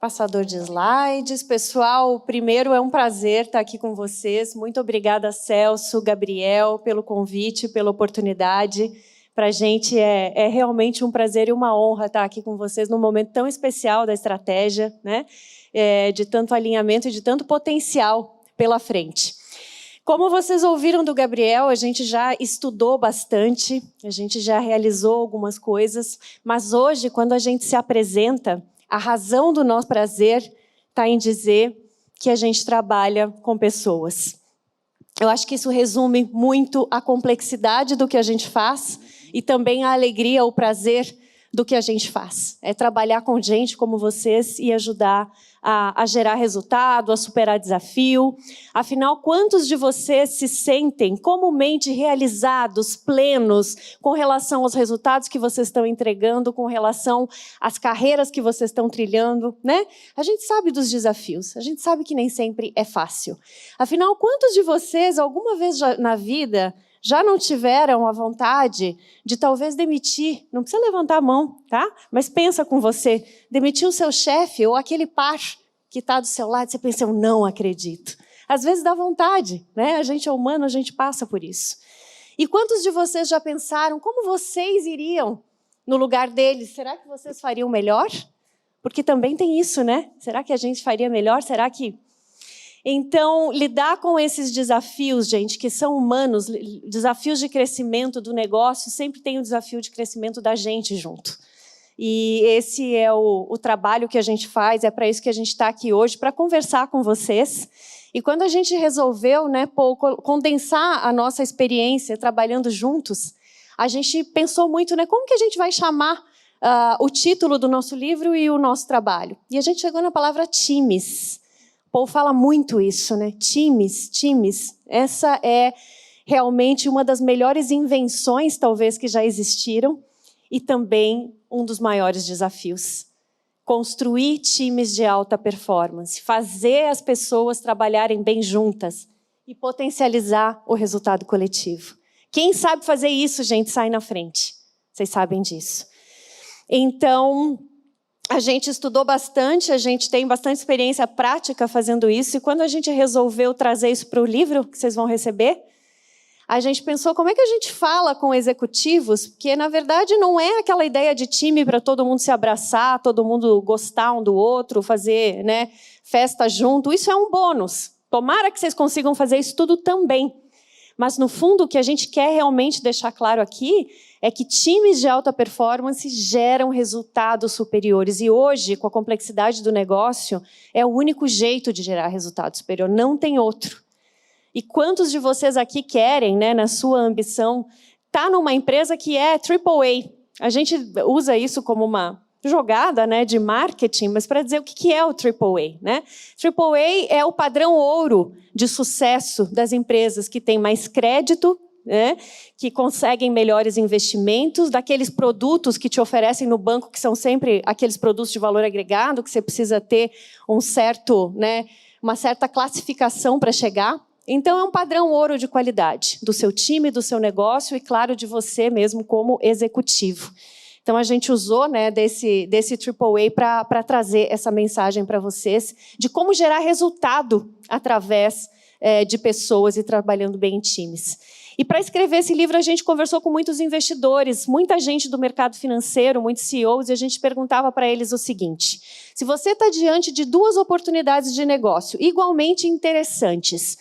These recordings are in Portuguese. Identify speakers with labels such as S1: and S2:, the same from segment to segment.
S1: Passador de slides. Pessoal, primeiro é um prazer estar aqui com vocês. Muito obrigada, Celso, Gabriel, pelo convite, pela oportunidade. Para a gente é realmente um prazer e uma honra estar aqui com vocês num momento tão especial da estratégia, né? De tanto alinhamento e de tanto potencial pela frente. Como vocês ouviram do Gabriel, a gente já estudou bastante, a gente já realizou algumas coisas, mas hoje, quando a gente se apresenta, a razão do nosso prazer está em dizer que a gente trabalha com pessoas. Eu acho que isso resume muito a complexidade do que a gente faz e também a alegria, o prazer do que a gente faz. É trabalhar com gente como vocês e ajudar a gerar resultado, a superar desafio. Afinal, quantos de vocês se sentem comumente realizados, plenos, com relação aos resultados que vocês estão entregando, com relação às carreiras que vocês estão trilhando, né? A gente sabe dos desafios, a gente sabe que nem sempre é fácil. Afinal, quantos de vocês, alguma vez na vida, já não tiveram a vontade de talvez demitir, não precisa levantar a mão, tá? Mas pensa com você, demitir o seu chefe ou aquele par que está do seu lado, você pensa, eu não acredito. Às vezes dá vontade, né? A gente é humano, a gente passa por isso. E quantos de vocês já pensaram como vocês iriam no lugar deles? Será que vocês fariam melhor? Porque também tem isso, né? Será que a gente faria melhor? Será que... Então, lidar com esses desafios, gente, que são humanos, desafios de crescimento do negócio, sempre tem o desafio de crescimento da gente junto. E esse é o trabalho que a gente faz, é para isso que a gente está aqui hoje, para conversar com vocês. E quando a gente resolveu, né, condensar a nossa experiência trabalhando juntos, a gente pensou muito, né, como que a gente vai chamar o título do nosso livro e o nosso trabalho. E a gente chegou na palavra times. Paul fala muito isso, né? Times. Essa é realmente uma das melhores invenções, talvez, que já existiram e também um dos maiores desafios. Construir times de alta performance, fazer as pessoas trabalharem bem juntas e potencializar o resultado coletivo. Quem sabe fazer isso, gente, sai na frente. Vocês sabem disso. Então... a gente estudou bastante, a gente tem bastante experiência prática fazendo isso, e quando a gente resolveu trazer isso para o livro que vocês vão receber, a gente pensou como é que a gente fala com executivos, porque, na verdade, não é aquela ideia de time para todo mundo se abraçar, todo mundo gostar um do outro, fazer, né, festa junto. Isso é um bônus. Tomara que vocês consigam fazer isso tudo também. Mas, no fundo, o que a gente quer realmente deixar claro aqui é que times de alta performance geram resultados superiores. E hoje, com a complexidade do negócio, é o único jeito de gerar resultado superior, não tem outro. E quantos de vocês aqui querem, né, na sua ambição, estar numa empresa que é AAA? A gente usa isso como uma jogada, né, de marketing, mas para dizer o que é o AAA, né? AAA é o padrão ouro de sucesso das empresas que têm mais crédito, né, que conseguem melhores investimentos, daqueles produtos que te oferecem no banco, que são sempre aqueles produtos de valor agregado, que você precisa ter um certo, né, uma certa classificação para chegar. Então, é um padrão ouro de qualidade do seu time, do seu negócio e, claro, de você mesmo como executivo. Então, a gente usou, né, desse AAA para trazer essa mensagem para vocês de como gerar resultado através de pessoas e trabalhando bem em times. E para escrever esse livro, a gente conversou com muitos investidores, muita gente do mercado financeiro, muitos CEOs, e a gente perguntava para eles o seguinte: se você está diante de duas oportunidades de negócio igualmente interessantes,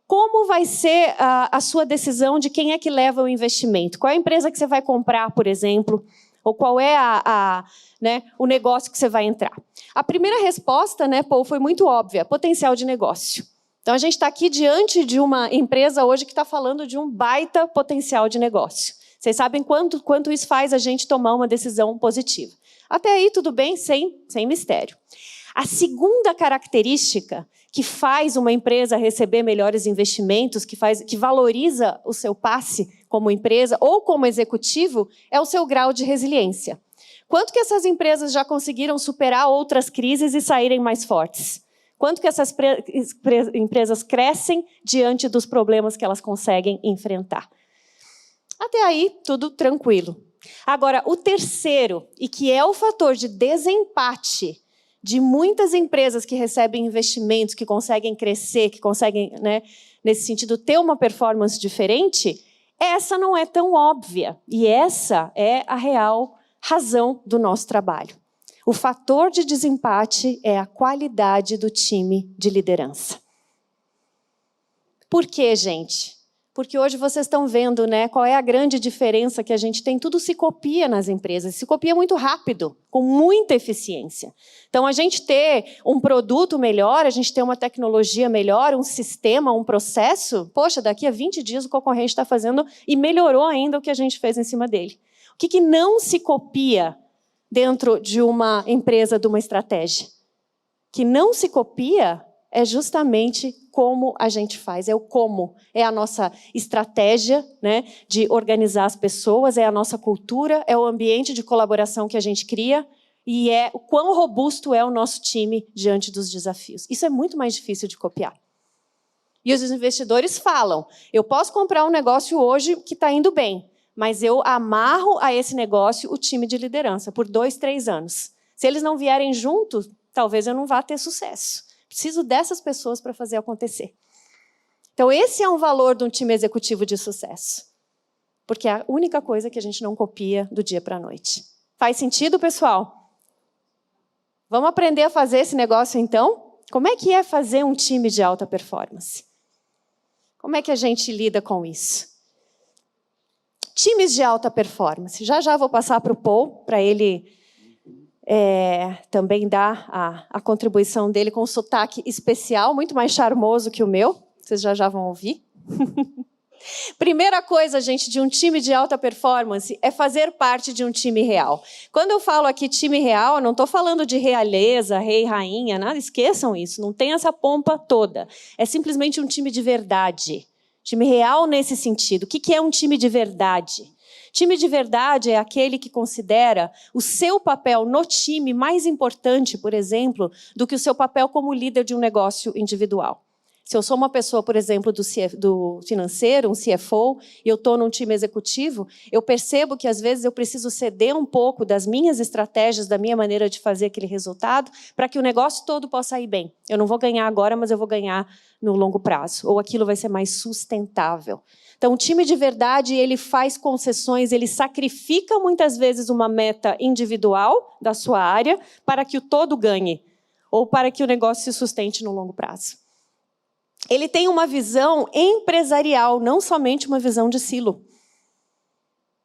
S1: como vai ser a sua decisão de quem é que leva o investimento? Qual é a empresa que você vai comprar, por exemplo? Ou qual é né, o negócio que você vai entrar? A primeira resposta, né, Paul, foi muito óbvia: potencial de negócio. Então, a gente está aqui diante de uma empresa hoje que está falando de um baita potencial de negócio. Vocês sabem quanto isso faz a gente tomar uma decisão positiva. Até aí, tudo bem, sem mistério. A segunda característica que faz uma empresa receber melhores investimentos, que valoriza o seu passe como empresa ou como executivo, é o seu grau de resiliência. Quanto que essas empresas já conseguiram superar outras crises e saírem mais fortes? Quanto que essas empresas crescem diante dos problemas que elas conseguem enfrentar? Até aí, tudo tranquilo. Agora, o terceiro, e que é o fator de desempate de muitas empresas que recebem investimentos, que conseguem crescer, que conseguem, né, nesse sentido, ter uma performance diferente, essa não é tão óbvia. E essa é a real razão do nosso trabalho. O fator de desempate é a qualidade do time de liderança. Por quê, gente? Porque hoje vocês estão vendo, né, qual é a grande diferença que a gente tem. Tudo se copia nas empresas, se copia muito rápido, com muita eficiência. Então, a gente ter um produto melhor, a gente ter uma tecnologia melhor, um sistema, um processo, poxa, daqui a 20 dias o concorrente está fazendo e melhorou ainda o que a gente fez em cima dele. O que não se copia dentro de uma empresa, de uma estratégia? Que não se copia é justamente como a gente faz, é o como. É a nossa estratégia, né, de organizar as pessoas, é a nossa cultura, é o ambiente de colaboração que a gente cria e é o quão robusto é o nosso time diante dos desafios. Isso é muito mais difícil de copiar. E os investidores falam, eu posso comprar um negócio hoje que está indo bem, mas eu amarro a esse negócio o time de liderança por 2, 3 anos. Se eles não vierem juntos, talvez eu não vá ter sucesso. Preciso dessas pessoas para fazer acontecer. Então, esse é um valor de um time executivo de sucesso. Porque é a única coisa que a gente não copia do dia para a noite. Faz sentido, pessoal? Vamos aprender a fazer esse negócio, então? Como é que é fazer um time de alta performance? Como é que a gente lida com isso? Times de alta performance. Já vou passar para o Paul, para ele também dar a contribuição dele com um sotaque especial, muito mais charmoso que o meu. Vocês já vão ouvir. Primeira coisa, gente, de um time de alta performance é fazer parte de um time real. Quando eu falo aqui time real, eu não estou falando de realeza, rei, rainha, nada, esqueçam isso, não tem essa pompa toda. É simplesmente um time de verdade. Time real nesse sentido. O que é um time de verdade? Time de verdade é aquele que considera o seu papel no time mais importante, por exemplo, do que o seu papel como líder de um negócio individual. Se eu sou uma pessoa, por exemplo, do financeiro, um CFO, e eu estou num time executivo, eu percebo que, às vezes, eu preciso ceder um pouco das minhas estratégias, da minha maneira de fazer aquele resultado, para que o negócio todo possa ir bem. Eu não vou ganhar agora, mas eu vou ganhar no longo prazo. Ou aquilo vai ser mais sustentável. Então, o time de verdade, ele faz concessões, ele sacrifica muitas vezes uma meta individual da sua área para que o todo ganhe, ou para que o negócio se sustente no longo prazo. Ele tem uma visão empresarial, não somente uma visão de silo.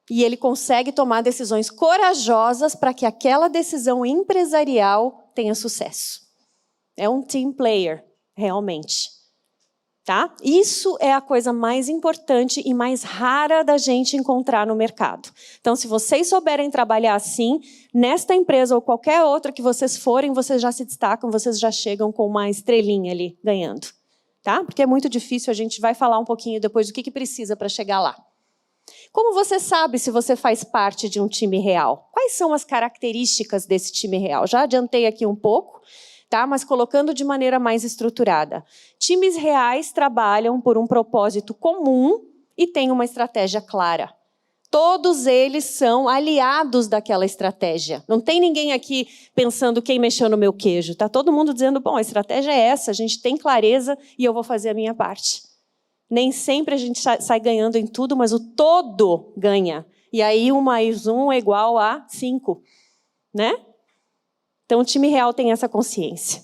S1: E ele consegue tomar decisões corajosas para que aquela decisão empresarial tenha sucesso. É um team player, realmente. Tá? Isso é a coisa mais importante e mais rara da gente encontrar no mercado. Então, se vocês souberem trabalhar assim, nesta empresa ou qualquer outra que vocês forem, vocês já se destacam, vocês já chegam com uma estrelinha ali ganhando. Tá? Porque é muito difícil, a gente vai falar um pouquinho depois do que precisa para chegar lá. Como você sabe se você faz parte de um time real? Quais são as características desse time real? Já adiantei aqui um pouco. Tá? Mas colocando de maneira mais estruturada. Times reais trabalham por um propósito comum e têm uma estratégia clara. Todos eles são aliados daquela estratégia. Não tem ninguém aqui pensando quem mexeu no meu queijo. Está todo mundo dizendo, bom, a estratégia é essa, a gente tem clareza e eu vou fazer a minha parte. Nem sempre a gente sai ganhando em tudo, mas o todo ganha. E aí 1 mais 1 é igual a 5, né? Então, o time real tem essa consciência.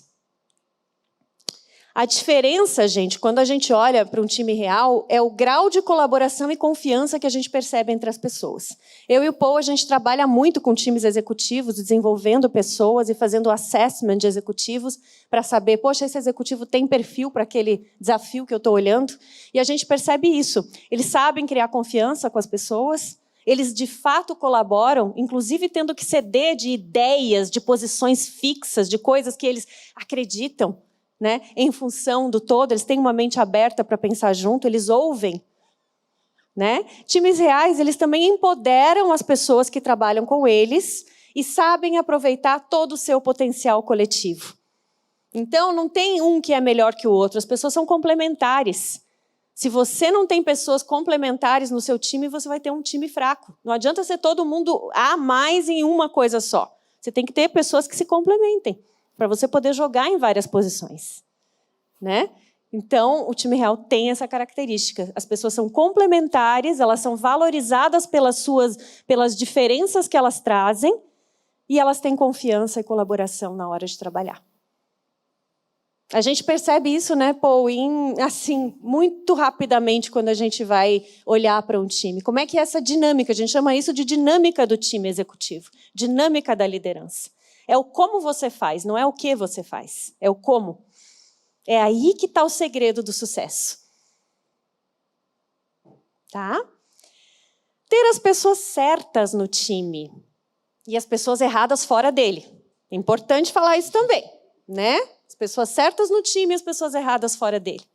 S1: A diferença, gente, quando a gente olha para um time real, é o grau de colaboração e confiança que a gente percebe entre as pessoas. Eu e o Paul, a gente trabalha muito com times executivos, desenvolvendo pessoas e fazendo assessment de executivos para saber, poxa, esse executivo tem perfil para aquele desafio que eu estou olhando. E a gente percebe isso. Eles sabem criar confiança com as pessoas. Eles, de fato, colaboram, inclusive tendo que ceder de ideias, de posições fixas, de coisas que eles acreditam, né? Em função do todo. Eles têm uma mente aberta para pensar junto, eles ouvem. Né? Times reais, eles também empoderam as pessoas que trabalham com eles e sabem aproveitar todo o seu potencial coletivo. Então, não tem um que é melhor que o outro, as pessoas são complementares. Se você não tem pessoas complementares no seu time, você vai ter um time fraco. Não adianta ser todo mundo a mais em uma coisa só. Você tem que ter pessoas que se complementem. para você poder jogar em várias posições, né? Então, o time real tem essa característica. As pessoas são complementares, elas são valorizadas pelas diferenças que elas trazem e elas têm confiança e colaboração na hora de trabalhar. A gente percebe isso, né, Paul, assim, muito rapidamente quando a gente vai olhar para um time. Como é que é essa dinâmica? A gente chama isso de dinâmica do time executivo, dinâmica da liderança. É o como você faz, não é o que você faz, é o como. É aí que está o segredo do sucesso. Tá? Ter as pessoas certas no time e as pessoas erradas fora dele. É importante falar isso também, né? As pessoas certas no time e as pessoas erradas fora dele.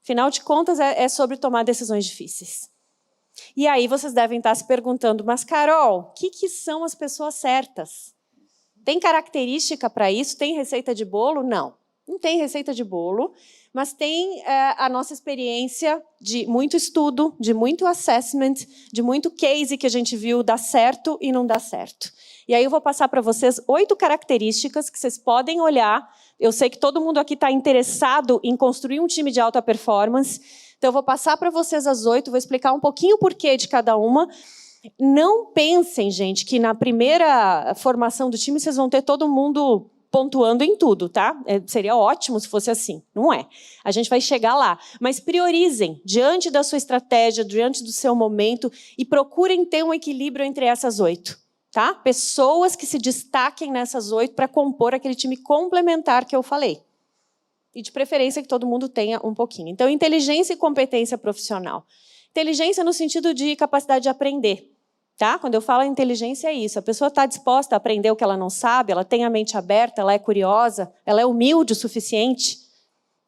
S1: Afinal de contas, é sobre tomar decisões difíceis. E aí vocês devem estar se perguntando, mas Carol, o que são as pessoas certas? Tem característica para isso? Tem receita de bolo? Não. Não tem receita de bolo, mas tem a nossa experiência de muito estudo, de muito assessment, de muito case que a gente viu dar certo e não dar certo. E aí eu vou passar para vocês 8 características que vocês podem olhar. Eu sei que todo mundo aqui está interessado em construir um time de alta performance, então eu vou passar para vocês as 8, vou explicar um pouquinho o porquê de cada uma. Não pensem, gente, que na primeira formação do time vocês vão ter todo mundo pontuando em tudo, tá? Seria ótimo se fosse assim. Não é. A gente vai chegar lá. Mas priorizem diante da sua estratégia, diante do seu momento e procurem ter um equilíbrio entre essas 8. Tá? Pessoas que se destaquem nessas 8 para compor aquele time complementar que eu falei. E de preferência que todo mundo tenha um pouquinho. Então, inteligência e competência profissional. Inteligência no sentido de capacidade de aprender. Tá? Quando eu falo inteligência é isso. A pessoa está disposta a aprender o que ela não sabe, ela tem a mente aberta, ela é curiosa, ela é humilde o suficiente.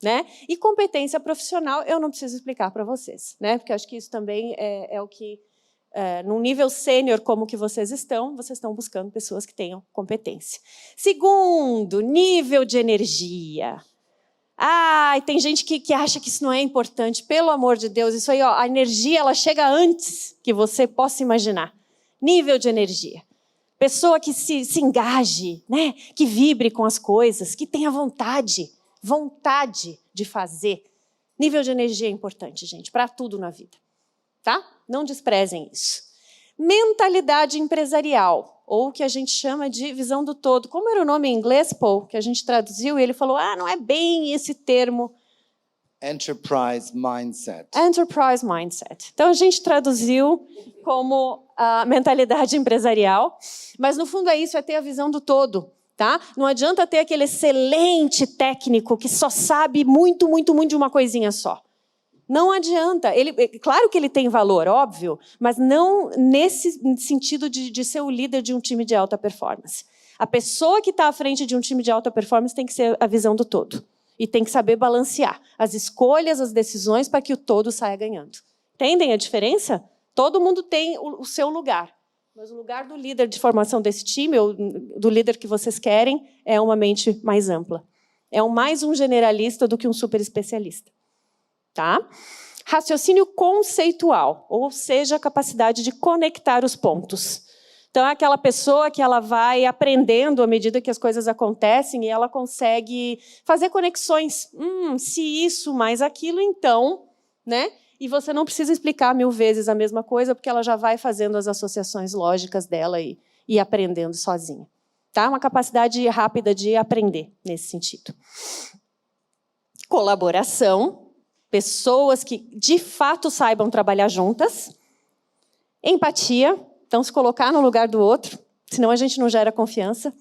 S1: Né? E competência profissional eu não preciso explicar para vocês. Né? Porque eu acho que isso também é o que... num nível sênior como que vocês estão buscando pessoas que tenham competência. Segundo, nível de energia. Tem gente que acha que isso não é importante. Pelo amor de Deus, isso aí, ó, a energia ela chega antes que você possa imaginar. Nível de energia. Pessoa que se engaje, né? Que vibre com as coisas, que tenha vontade de fazer. Nível de energia é importante, gente, para tudo na vida. Tá? Não desprezem isso. Mentalidade empresarial, ou o que a gente chama de visão do todo. Como era o nome em inglês, Paul, que a gente traduziu, e ele falou, não é bem esse termo.
S2: Enterprise Mindset.
S1: Enterprise Mindset. Então, a gente traduziu como a mentalidade empresarial, mas, no fundo, é isso, é ter a visão do todo. Tá? Não adianta ter aquele excelente técnico que só sabe muito de uma coisinha só. Não adianta. Claro que ele tem valor, óbvio, mas não nesse sentido de ser o líder de um time de alta performance. A pessoa que está à frente de um time de alta performance tem que ser a visão do todo. E tem que saber balancear as escolhas, as decisões para que o todo saia ganhando. Entendem a diferença? Todo mundo tem o seu lugar. Mas o lugar do líder de formação desse time, ou do líder que vocês querem, é uma mente mais ampla. É mais um generalista do que um super especialista. Tá? Raciocínio conceitual, ou seja, a capacidade de conectar os pontos. Então, é aquela pessoa que ela vai aprendendo à medida que as coisas acontecem e ela consegue fazer conexões. Se isso mais aquilo, então, né? E você não precisa explicar 1000 vezes a mesma coisa, porque ela já vai fazendo as associações lógicas dela e aprendendo sozinha. Tá? Uma capacidade rápida de aprender nesse sentido. Colaboração. Pessoas que, de fato, saibam trabalhar juntas. Empatia. Então, se colocar no lugar do outro, senão a gente não gera confiança.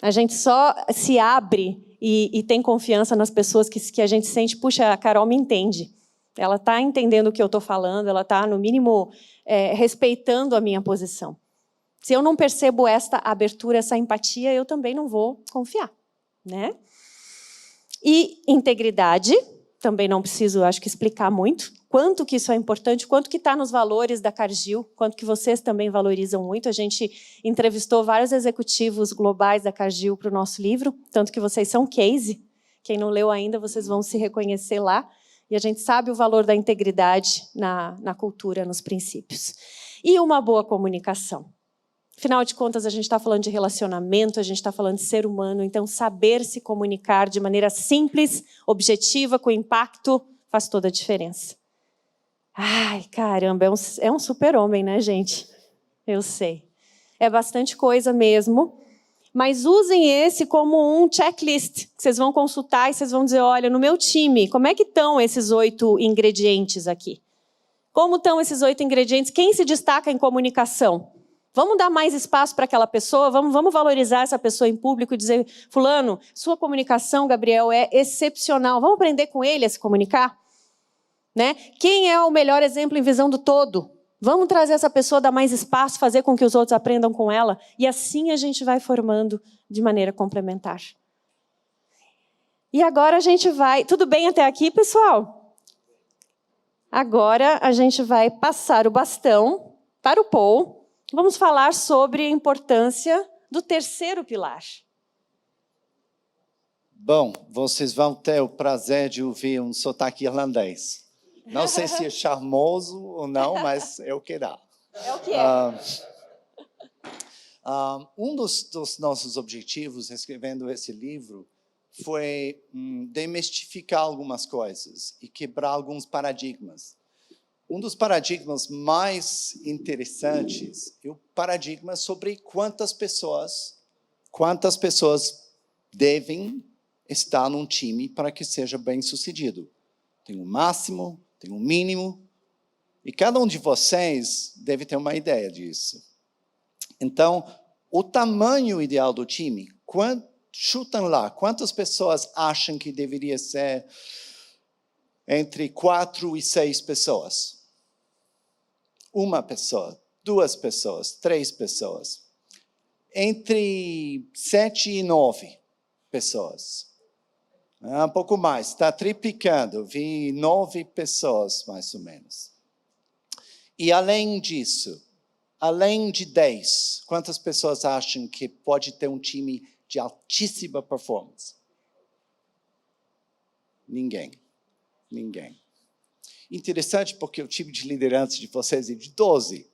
S1: A gente só se abre e tem confiança nas pessoas que a gente sente, puxa, a Carol me entende. Ela está entendendo o que eu estou falando, ela está, no mínimo, respeitando a minha posição. Se eu não percebo esta abertura, essa empatia, eu também não vou confiar. Né? E integridade. Também não preciso, acho que, explicar muito quanto que isso é importante, quanto que está nos valores da Cargill, quanto que vocês também valorizam muito. A gente entrevistou vários executivos globais da Cargill para o nosso livro, tanto que vocês são case. Quem não leu ainda, vocês vão se reconhecer lá. E a gente sabe o valor da integridade na cultura, nos princípios. E uma boa comunicação. Afinal de contas, a gente está falando de relacionamento, a gente está falando de ser humano, então saber se comunicar de maneira simples, objetiva, com impacto, faz toda a diferença. Ai, caramba, é um super-homem, né, gente? Eu sei. É bastante coisa mesmo. Mas usem esse como um checklist, que vocês vão consultar e vocês vão dizer, olha, no meu time, como é que estão esses 8 ingredientes aqui? Como estão esses 8 ingredientes? Quem se destaca em comunicação? Vamos dar mais espaço para aquela pessoa? Vamos valorizar essa pessoa em público e dizer, fulano, sua comunicação, Gabriel, é excepcional. Vamos aprender com ele a se comunicar? Né? Quem é o melhor exemplo em visão do todo? Vamos trazer essa pessoa, dar mais espaço, fazer com que os outros aprendam com ela. E assim a gente vai formando de maneira complementar. E agora a gente vai... Tudo bem até aqui, pessoal? Agora a gente vai passar o bastão para o Paul. Vamos falar sobre a importância do terceiro pilar.
S2: Bom, vocês vão ter o prazer de ouvir um sotaque irlandês. Não sei se é charmoso ou não, mas é o que dá.
S1: É o que é.
S2: Um dos nossos objetivos escrevendo esse livro foi demistificar algumas coisas e quebrar alguns paradigmas. Um dos paradigmas mais interessantes é o paradigma sobre quantas pessoas devem estar num time para que seja bem-sucedido. Tem um máximo, tem um mínimo, e cada um de vocês deve ter uma ideia disso. Então, o tamanho ideal do time, chutam lá, quantas pessoas acham que deveria ser entre 4 e 6 pessoas? 1 pessoa, 2 pessoas, 3 pessoas. Entre 7 e 9 pessoas. Um pouco mais, está triplicando, vi 9 pessoas, mais ou menos. E além disso, além de 10, quantas pessoas acham que pode ter um time de altíssima performance? Ninguém. Interessante porque o time de liderança de vocês é de 12.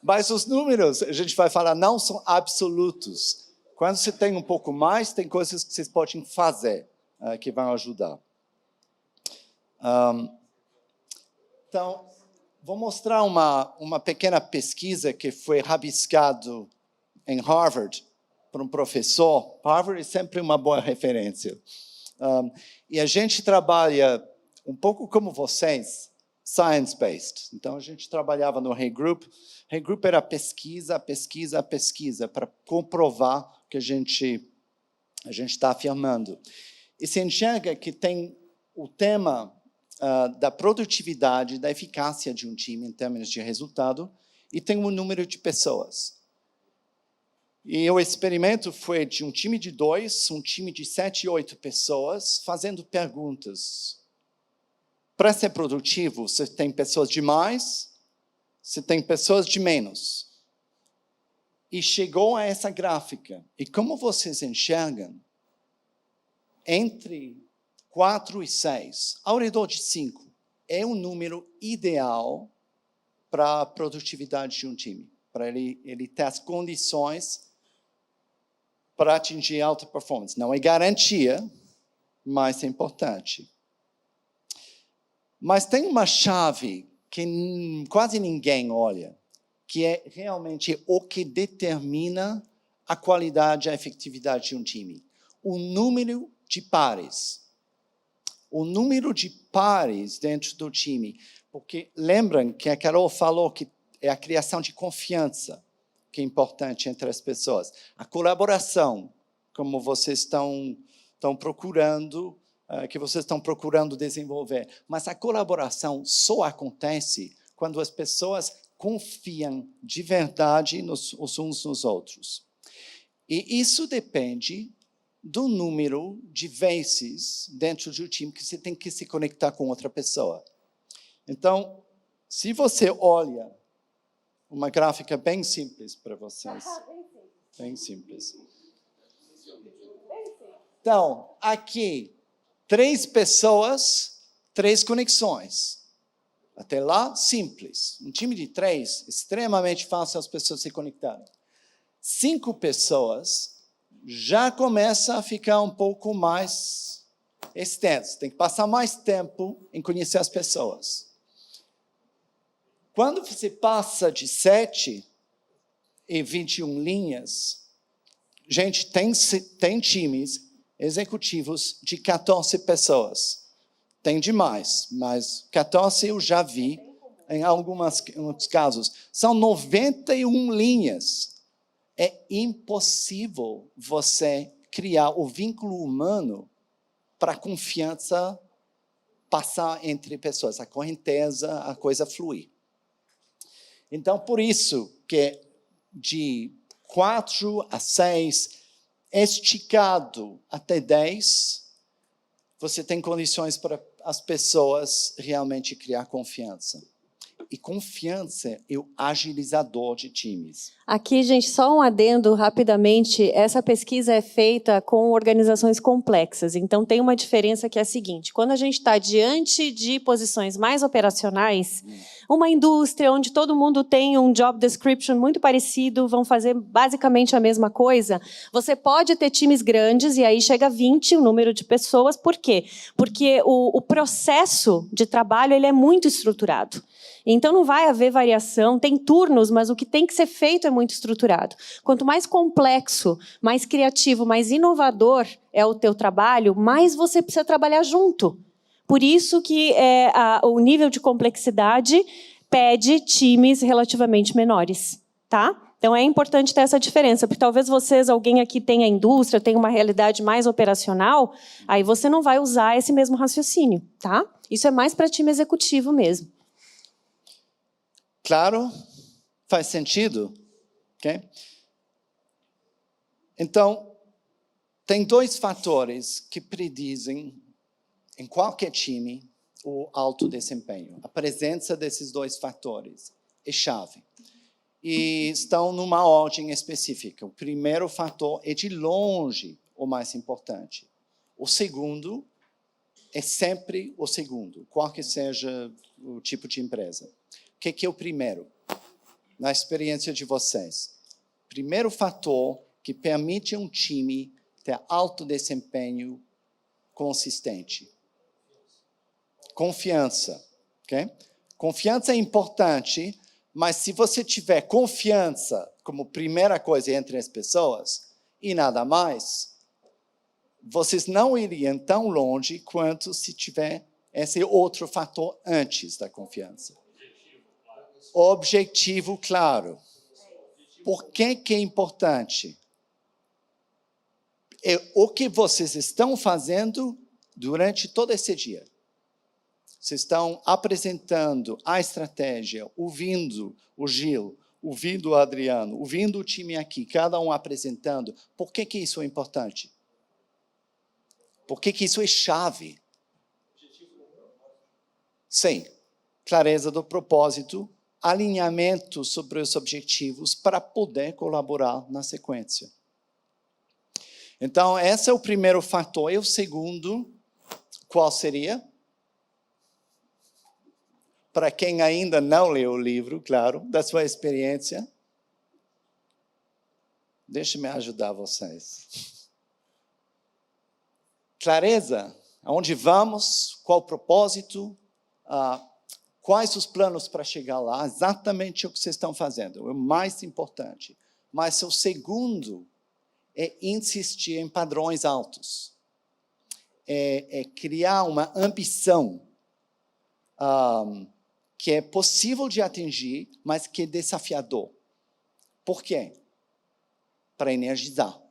S2: Mas os números, a gente vai falar, não são absolutos. Quando você tem um pouco mais, tem coisas que vocês podem fazer que vão ajudar. Então, vou mostrar uma pequena pesquisa que foi rabiscado em Harvard por um professor. Harvard é sempre uma boa referência. E a gente trabalha um pouco como vocês, science-based. Então, a gente trabalhava no Hay Group. Hay Group era pesquisa, para comprovar o que a gente está afirmando. E se enxerga que tem o tema da produtividade, da eficácia de um time em termos de resultado, e tem um número de pessoas. E o experimento foi de um time de 2, um time de 7, 8 pessoas, fazendo perguntas. Para ser produtivo, você tem pessoas de mais, você tem pessoas de menos. E chegou a essa gráfica. E como vocês enxergam, entre 4 e 6, ao redor de 5, é um número ideal para a produtividade de um time, para ele ter as condições para atingir alta performance. Não é garantia, mas é importante. Mas tem uma chave que quase ninguém olha, que é realmente o que determina a qualidade e a efetividade de um time. O número de pares. O número de pares dentro do time. Porque lembram que a Carol falou que é a criação de confiança que é importante entre as pessoas. A colaboração, como vocês estão procurando, que vocês estão procurando desenvolver. Mas a colaboração só acontece quando as pessoas confiam de verdade uns nos outros. E isso depende do número de vezes dentro do time que você tem que se conectar com outra pessoa. Então, se você olha uma gráfica bem simples para vocês. Bem simples. Então, aqui, 3 pessoas, 3 conexões. Até lá, simples. Um time de 3, extremamente fácil as pessoas se conectarem. 5 pessoas, já começa a ficar um pouco mais extenso. Tem que passar mais tempo em conhecer as pessoas. Quando você passa de 7 e 21 linhas, gente, tem times executivos de 14 pessoas. Tem demais, mas 14 eu já vi em alguns casos. São 91 linhas. É impossível você criar o vínculo humano para a confiança passar entre pessoas, a correnteza, a coisa fluir. Então, por isso que de 4 a 6, esticado até 10, você tem condições para as pessoas realmente criar confiança. E confiança é o agilizador de times.
S1: Aqui, gente, só um adendo rapidamente. Essa pesquisa é feita com organizações complexas. Então, tem uma diferença que é a seguinte. Quando a gente está diante de posições mais operacionais, uma indústria onde todo mundo tem um job description muito parecido, vão fazer basicamente a mesma coisa, você pode ter times grandes, e aí chega a 20 o número de pessoas. Por quê? Porque o processo de trabalho ele é muito estruturado. Então, não vai haver variação, tem turnos, mas o que tem que ser feito é muito estruturado. Quanto mais complexo, mais criativo, mais inovador é o teu trabalho, mais você precisa trabalhar junto. Por isso que o nível de complexidade pede times relativamente menores, tá? Então, é importante ter essa diferença, porque talvez alguém aqui tenha indústria, tenha uma realidade mais operacional, aí você não vai usar esse mesmo raciocínio, tá? Isso é mais para time executivo mesmo.
S2: Claro? Faz sentido? Okay? Então, tem 2 fatores que predizem, em qualquer time, o alto desempenho. A presença desses 2 fatores é chave. E estão numa ordem específica. O primeiro fator é, de longe, o mais importante. O segundo é sempre o segundo, qual que seja o tipo de empresa. O que é o primeiro? Na experiência de vocês. Primeiro fator que permite um time ter alto desempenho consistente. Confiança. Okay? Confiança é importante, mas se você tiver confiança como primeira coisa entre as pessoas e nada mais, vocês não iriam tão longe quanto se tiver esse outro fator antes da confiança. Objetivo claro. Por que é importante? É o que vocês estão fazendo durante todo esse dia. Vocês estão apresentando a estratégia, ouvindo o Gil, ouvindo o Adriano, ouvindo o time aqui, cada um apresentando. Por que isso é importante? Por que isso é chave? Sim, clareza do propósito, alinhamento sobre os objetivos para poder colaborar na sequência. Então, esse é o primeiro fator. E o segundo, qual seria? Para quem ainda não leu o livro, claro, da sua experiência, deixe-me ajudar vocês. Clareza, aonde vamos, qual o propósito, quais os planos para chegar lá, exatamente o que vocês estão fazendo, é o mais importante. Mas o segundo é insistir em padrões altos, é criar uma ambição que é possível de atingir, mas que é desafiador. Por quê? Para energizar.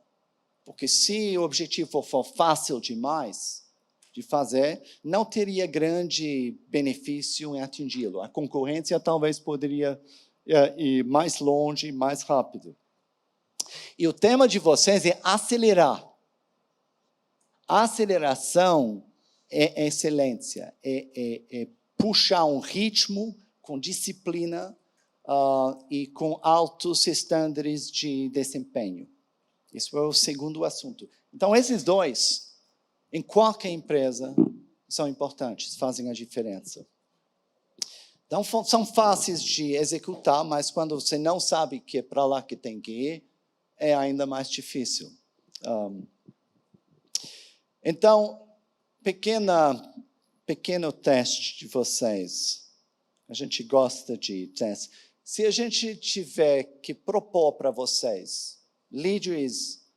S2: Porque se o objetivo for fácil demais de fazer, não teria grande benefício em atingi-lo. A concorrência talvez poderia ir mais longe, mais rápido. E o tema de vocês é acelerar. A aceleração é excelência, é puxar um ritmo com disciplina e com altos estándares de desempenho. Isso é o segundo assunto. Então, esses 2, em qualquer empresa, são importantes, fazem a diferença. Então, são fáceis de executar, mas quando você não sabe que é para lá que tem que ir, é ainda mais difícil. Então, pequeno teste de vocês. A gente gosta de testes. Se a gente tiver que propor para vocês, líderes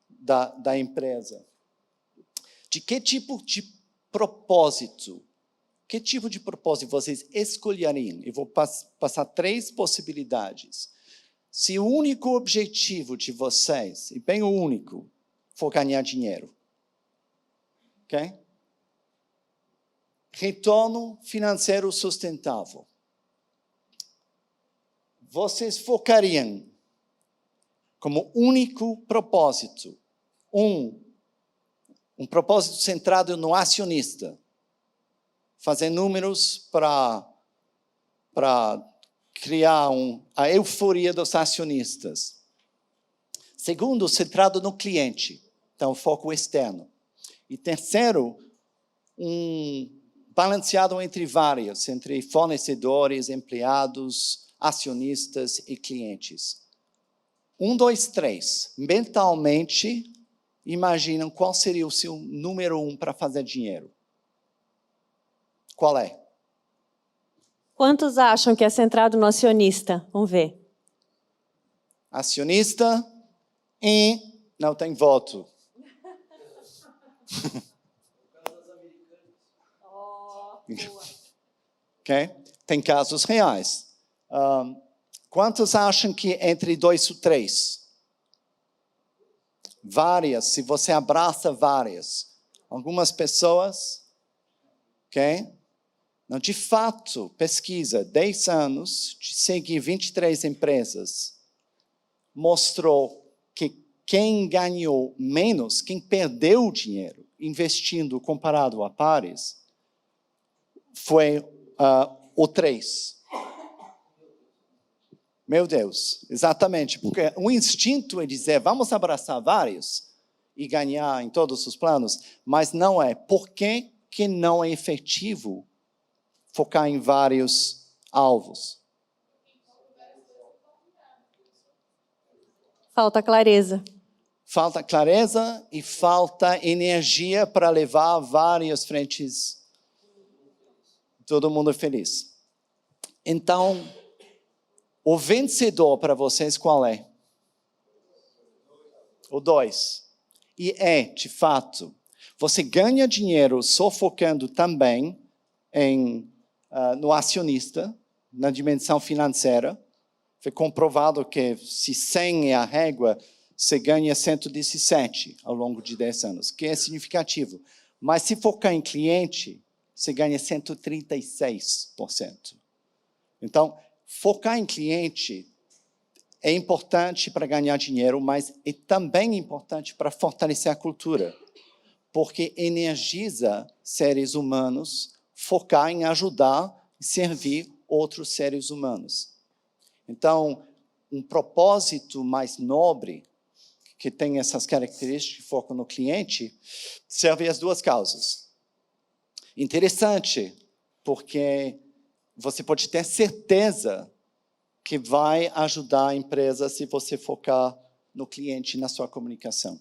S2: da empresa, de que tipo de propósito vocês escolheriam? Eu vou passar 3 possibilidades. Se o único objetivo de vocês, e bem o único, for ganhar dinheiro, ok? Retorno financeiro sustentável. Vocês focariam como único propósito um propósito centrado no acionista, fazer números para criar a euforia dos acionistas. Segundo, centrado no cliente, então foco externo. E terceiro, balanceado entre vários, entre fornecedores, empregados, acionistas e clientes. 1, 2, 3. Mentalmente, imaginam qual seria o seu número 1 para fazer dinheiro. Qual é?
S1: Quantos acham que é centrado no acionista? Vamos ver.
S2: Acionista e não tem voto. Okay? Tem casos reais. Quantos acham que entre 2 ou 3? Várias, se você abraça várias. Algumas pessoas, ok? Não, de fato, pesquisa, 10 anos de seguir 23 empresas, mostrou que quem ganhou menos, quem perdeu dinheiro investindo comparado a pares, foi o 3. Meu Deus, exatamente, porque o instinto é dizer, vamos abraçar vários e ganhar em todos os planos, mas não é. Por que não é efetivo focar em vários alvos?
S1: Falta clareza.
S2: Falta clareza e falta energia para levar várias frentes, todo mundo feliz. Então, o vencedor para vocês qual é? O 2. E de fato, você ganha dinheiro só focando também no acionista, na dimensão financeira. Foi comprovado que se 100 é a régua, você ganha 117 ao longo de 10 anos, que é significativo. Mas se focar em cliente, você ganha 136%. Então, focar em cliente é importante para ganhar dinheiro, mas é também importante para fortalecer a cultura, porque energiza seres humanos focar em ajudar e servir outros seres humanos. Então, um propósito mais nobre, que tem essas características de foco no cliente, serve às 2 causas. Interessante, porque você pode ter certeza que vai ajudar a empresa se você focar no cliente, na sua comunicação.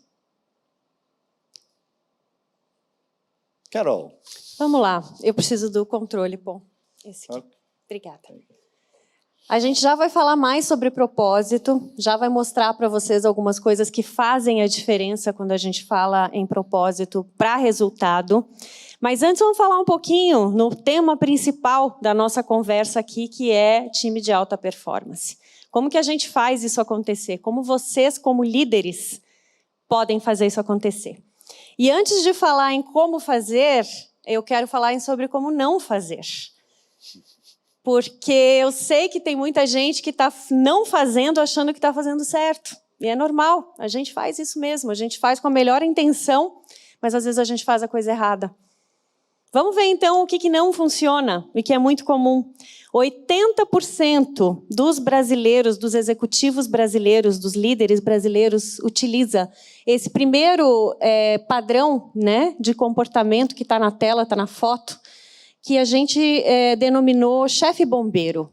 S2: Carol.
S1: Vamos lá, eu preciso do controle, bom. Esse aqui. Obrigada. A gente já vai falar mais sobre propósito, já vai mostrar para vocês algumas coisas que fazem a diferença quando a gente fala em propósito para resultado. Mas antes vamos falar um pouquinho no tema principal da nossa conversa aqui, que é time de alta performance. Como que a gente faz isso acontecer? Como vocês, como líderes, podem fazer isso acontecer? E antes de falar em como fazer, eu quero falar sobre como não fazer. Porque eu sei que tem muita gente que está não fazendo, achando que está fazendo certo. E é normal, a gente faz isso mesmo, a gente faz com a melhor intenção, mas às vezes a gente faz a coisa errada. Vamos ver então o que não funciona e que é muito comum. 80% dos brasileiros, dos executivos brasileiros, dos líderes brasileiros, utiliza esse primeiro padrão, né, de comportamento que está na tela, está na foto, que a gente denominou chefe bombeiro.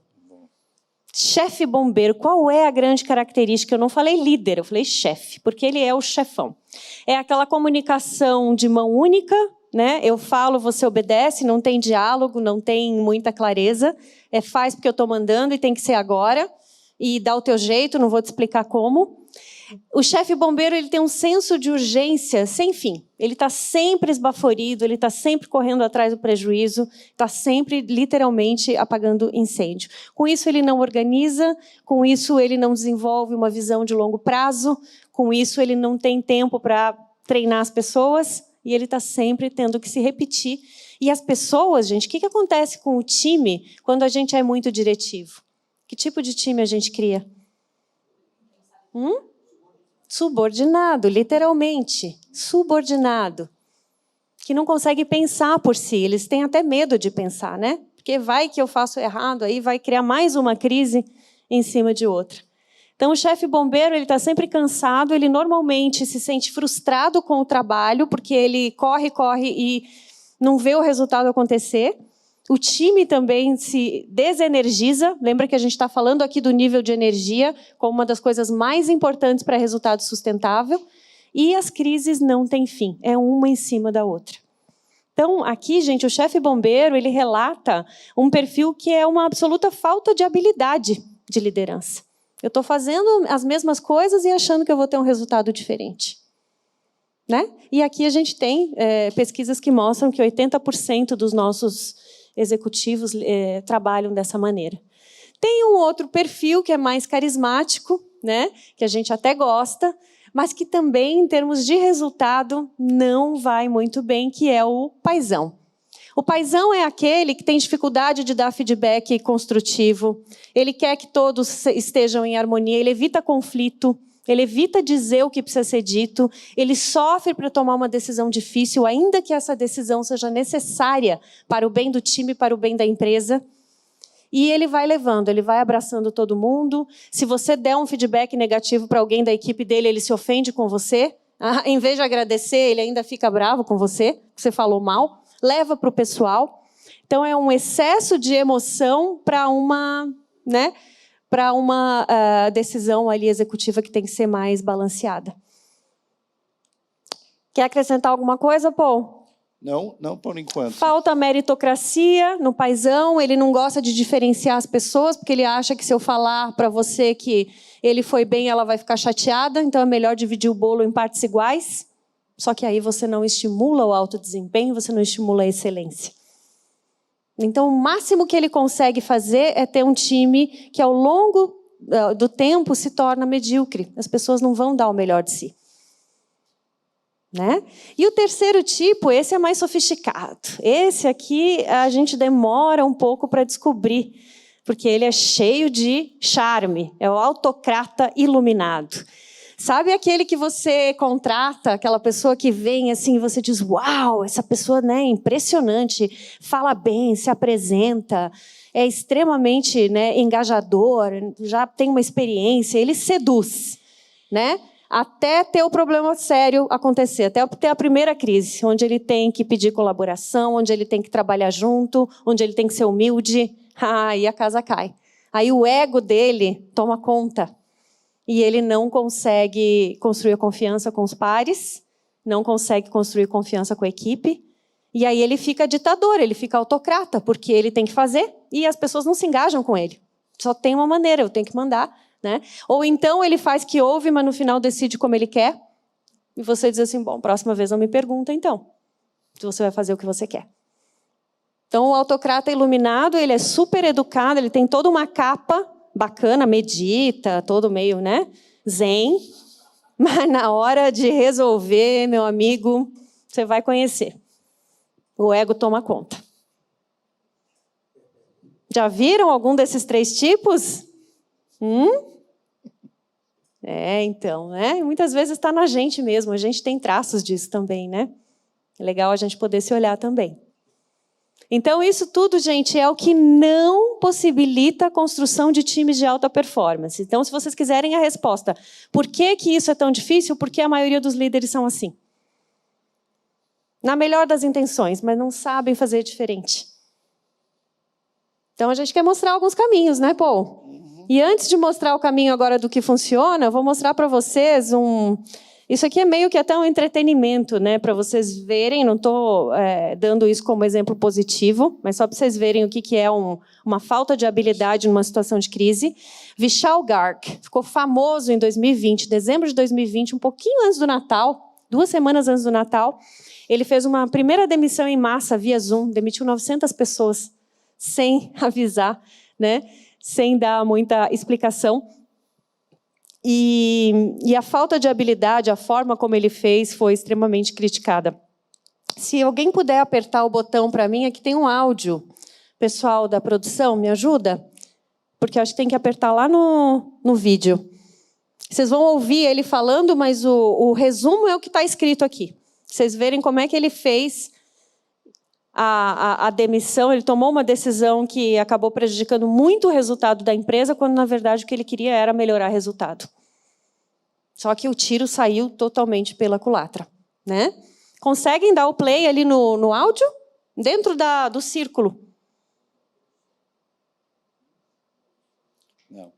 S1: Chefe bombeiro, qual é a grande característica? Eu não falei líder, eu falei chefe, porque ele é o chefão. É aquela comunicação de mão única, né? Eu falo, você obedece, não tem diálogo, não tem muita clareza. Faz porque eu estou mandando e tem que ser agora. E dá o teu jeito, não vou te explicar como. O chefe bombeiro, ele tem um senso de urgência sem fim. Ele está sempre esbaforido, ele está sempre correndo atrás do prejuízo, está sempre, literalmente, apagando incêndio. Com isso, ele não organiza, com isso, ele não desenvolve uma visão de longo prazo, com isso, ele não tem tempo para treinar as pessoas, e ele está sempre tendo que se repetir. E as pessoas, gente, o que acontece com o time quando a gente é muito diretivo? Que tipo de time a gente cria? Subordinado, literalmente. Subordinado. Que não consegue pensar por si. Eles têm até medo de pensar, né? Porque vai que eu faço errado, aí vai criar mais uma crise em cima de outra. Então, o chefe bombeiro, ele está sempre cansado, ele normalmente se sente frustrado com o trabalho, porque ele corre e não vê o resultado acontecer. O time também se desenergiza. Lembra que a gente está falando aqui do nível de energia como uma das coisas mais importantes para resultado sustentável. E as crises não têm fim. É uma em cima da outra. Então, aqui, gente, o chefe bombeiro, ele relata um perfil que é uma absoluta falta de habilidade de liderança. Eu estou fazendo as mesmas coisas e achando que eu vou ter um resultado diferente. Né? E aqui a gente tem pesquisas que mostram que 80% dos nossos executivos trabalham dessa maneira. Tem um outro perfil que é mais carismático, né? Que a gente até gosta, mas que também, em termos de resultado, não vai muito bem, que é o paizão. O paizão é aquele que tem dificuldade de dar feedback construtivo, ele quer que todos estejam em harmonia, ele evita conflito, ele evita dizer o que precisa ser dito, ele sofre para tomar uma decisão difícil, ainda que essa decisão seja necessária para o bem do time, para o bem da empresa. E ele vai levando, ele vai abraçando todo mundo. Se você der um feedback negativo para alguém da equipe dele, ele se ofende com você. Em vez de agradecer, ele ainda fica bravo com você, que você falou mal. Leva para o pessoal. Então, é um excesso de emoção para uma... né? Para uma decisão ali executiva que tem que ser mais balanceada. Quer acrescentar alguma coisa, Paul?
S2: Não por enquanto.
S1: Falta meritocracia no paizão, ele não gosta de diferenciar as pessoas, porque ele acha que se eu falar para você que ele foi bem, ela vai ficar chateada, então é melhor dividir o bolo em partes iguais. Só que aí você não estimula o alto desempenho, você não estimula a excelência. Então, o máximo que ele consegue fazer é ter um time que, ao longo do tempo, se torna medíocre. As pessoas não vão dar o melhor de si. Né? E o terceiro tipo, esse é mais sofisticado. Esse aqui a gente demora um pouco para descobrir, porque ele é cheio de charme. É o autocrata iluminado. Sabe aquele que você contrata, aquela pessoa que vem assim, e você diz, uau, essa pessoa, né, é impressionante, fala bem, se apresenta, é extremamente, né, engajador, já tem uma experiência, ele seduz, né? Até ter o problema sério acontecer, até ter a primeira crise, onde ele tem que pedir colaboração, onde ele tem que trabalhar junto, onde ele tem que ser humilde, aí a casa cai. Aí o ego dele toma conta. E ele não consegue construir a confiança com os pares, não consegue construir confiança com a equipe, e aí ele fica ditador, ele fica autocrata, porque ele tem que fazer e as pessoas não se engajam com ele. Só tem uma maneira, eu tenho que mandar. Né? Ou então ele faz que ouve, mas no final decide como ele quer, e você diz assim, bom, próxima vez não me pergunta então, se você vai fazer o que você quer. Então o autocrata iluminado, ele é super educado, ele tem toda uma capa bacana, medita, todo meio, né, zen, mas na hora de resolver, meu amigo, você vai conhecer. O ego toma conta. Já viram algum desses três tipos? Então, né? Muitas vezes está na gente mesmo, a gente tem traços disso também, né? É legal a gente poder se olhar também. Então, isso tudo, gente, é o que não possibilita a construção de times de alta performance. Então, se vocês quiserem a resposta, por que isso é tão difícil? Porque a maioria dos líderes são assim. Na melhor das intenções, mas não sabem fazer diferente. Então, a gente quer mostrar alguns caminhos, né, Paul? E antes de mostrar o caminho agora do que funciona, eu vou mostrar para vocês Isso aqui é meio que até um entretenimento, né, para vocês verem. Não estou dando isso como exemplo positivo, mas só para vocês verem o que é uma falta de habilidade numa situação de crise. Vishal Garg ficou famoso em 2020, dezembro de 2020, um pouquinho antes do Natal, 2 semanas antes do Natal. Ele fez uma primeira demissão em massa via Zoom, demitiu 900 pessoas, sem avisar, né, sem dar muita explicação. E a falta de habilidade, a forma como ele fez, foi extremamente criticada. Se alguém puder apertar o botão para mim, aqui tem um áudio. Pessoal da produção, me ajuda? Porque eu acho que tem que apertar lá no vídeo. Vocês vão ouvir ele falando, mas o resumo é o que está escrito aqui. Vocês verem como é que ele fez a demissão. Ele tomou uma decisão que acabou prejudicando muito o resultado da empresa, quando, na verdade, o que ele queria era melhorar o resultado. Só que o tiro saiu totalmente pela culatra, né? Conseguem dar o play ali no áudio? Dentro do círculo.
S2: Não.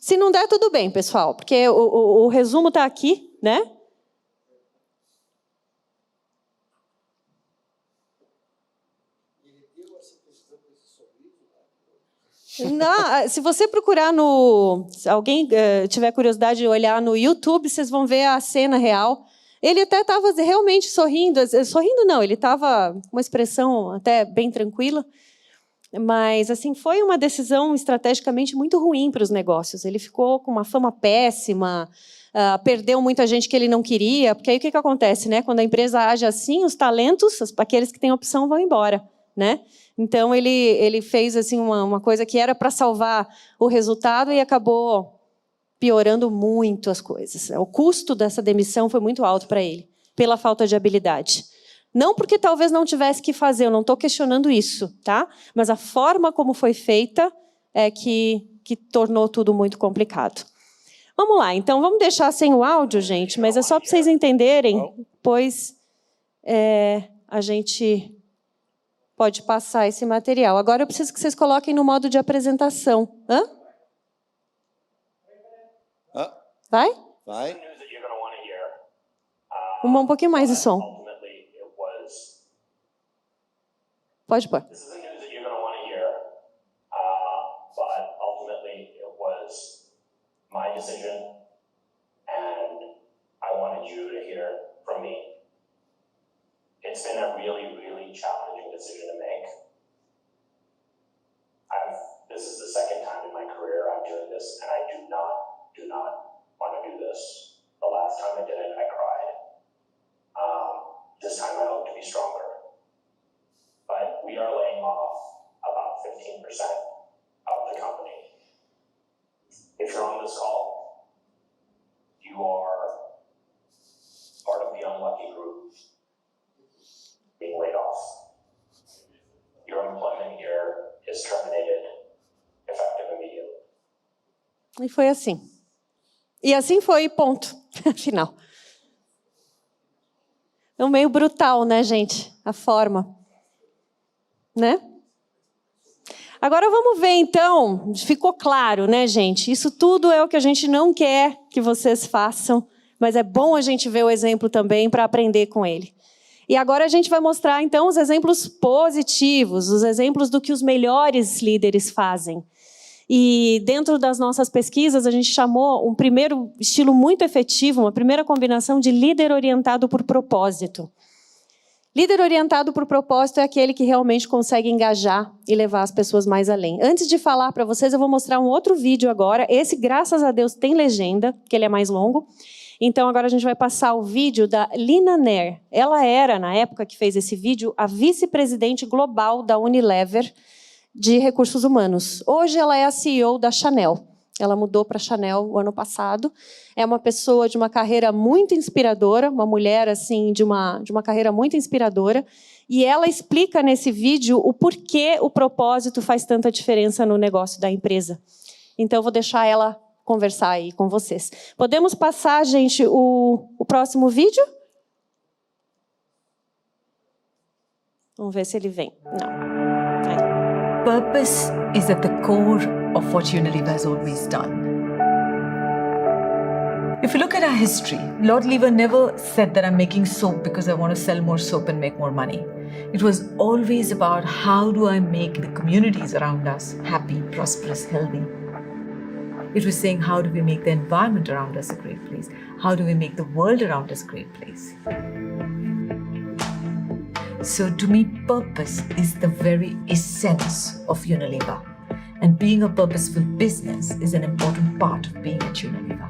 S1: Se não der, tudo bem, pessoal, porque o resumo está aqui, né? Não, se você procurar se alguém tiver curiosidade de olhar no YouTube, vocês vão ver a cena real. Ele até estava realmente sorrindo. Sorrindo não, ele estava com uma expressão até bem tranquila. Mas assim, foi uma decisão estrategicamente muito ruim para os negócios. Ele ficou com uma fama péssima, perdeu muita gente que ele não queria. Porque aí o que acontece, né? Quando a empresa age assim, os talentos, aqueles que têm opção, vão embora, né? Então, ele fez assim, uma coisa que era para salvar o resultado e acabou piorando muito as coisas. O custo dessa demissão foi muito alto para ele, pela falta de habilidade. Não porque talvez não tivesse que fazer, eu não estou questionando isso, tá? Mas a forma como foi feita é que tornou tudo muito complicado. Vamos lá, então vamos deixar sem o áudio, gente, mas é só para vocês entenderem, pois a gente pode passar esse material. Agora eu preciso que vocês coloquem no modo de apresentação. Hã? Vai?
S2: Vai.
S1: Um pouquinho mais de som. Pode pôr. My decision, and I wanted you to hear from me. It's been a really, really challenging decision to make. This is the second time in my career I'm doing this, and I do not want to do this. The last time I did it, I cried. This time I hope to be stronger. But we are laying off about 15% of the company. If you're on this call, you are part of the unlucky group being laid off. Your employment here is terminated, effective immediately. E foi assim. E assim foi, ponto. Final. É meio brutal, né, gente? A forma. Né? Agora vamos ver, então, ficou claro, né, gente? Isso tudo é o que a gente não quer que vocês façam, mas é bom a gente ver o exemplo também para aprender com ele. E agora a gente vai mostrar, então, os exemplos positivos, os exemplos do que os melhores líderes fazem. E dentro das nossas pesquisas, a gente chamou um primeiro estilo muito efetivo, uma primeira combinação de líder orientado por propósito. Líder orientado por propósito é aquele que realmente consegue engajar e levar as pessoas mais além. Antes de falar para vocês, eu vou mostrar um outro vídeo agora. Esse, graças a Deus, tem legenda, porque ele é mais longo. Então, agora a gente vai passar o vídeo da Lina Nair. Ela era, na época que fez esse vídeo, a vice-presidente global da Unilever de recursos humanos. Hoje ela é a CEO da Chanel. Ela mudou para a Chanel o ano passado. É uma pessoa de uma carreira muito inspiradora, uma mulher assim de uma carreira muito inspiradora. E ela explica nesse vídeo o porquê o propósito faz tanta diferença no negócio da empresa. Então, eu vou deixar ela conversar aí com vocês. Podemos passar, gente, o próximo vídeo? Vamos ver se ele vem. Não. Aí.
S3: Purpose is at the core of what Unilever has always done. If you look at our history, Lord Lever never said that I'm making soap because I want to sell more soap and make more money. It was always about how do I make the communities around us happy, prosperous, healthy. It was saying how do we make the environment around us a great place? How do we make the world around us a great place? So to me, purpose is the very essence of Unilever. And being a purposeful business is an important part of being at Unilever.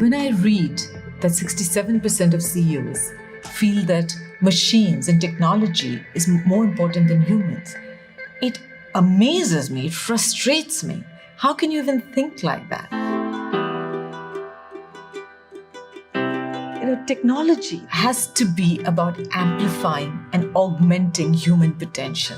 S3: When I read that 67% of CEOs feel that machines and technology is more important than humans, it amazes me, it frustrates me. How can you even think like that? Technology has to be about amplifying and augmenting human potential.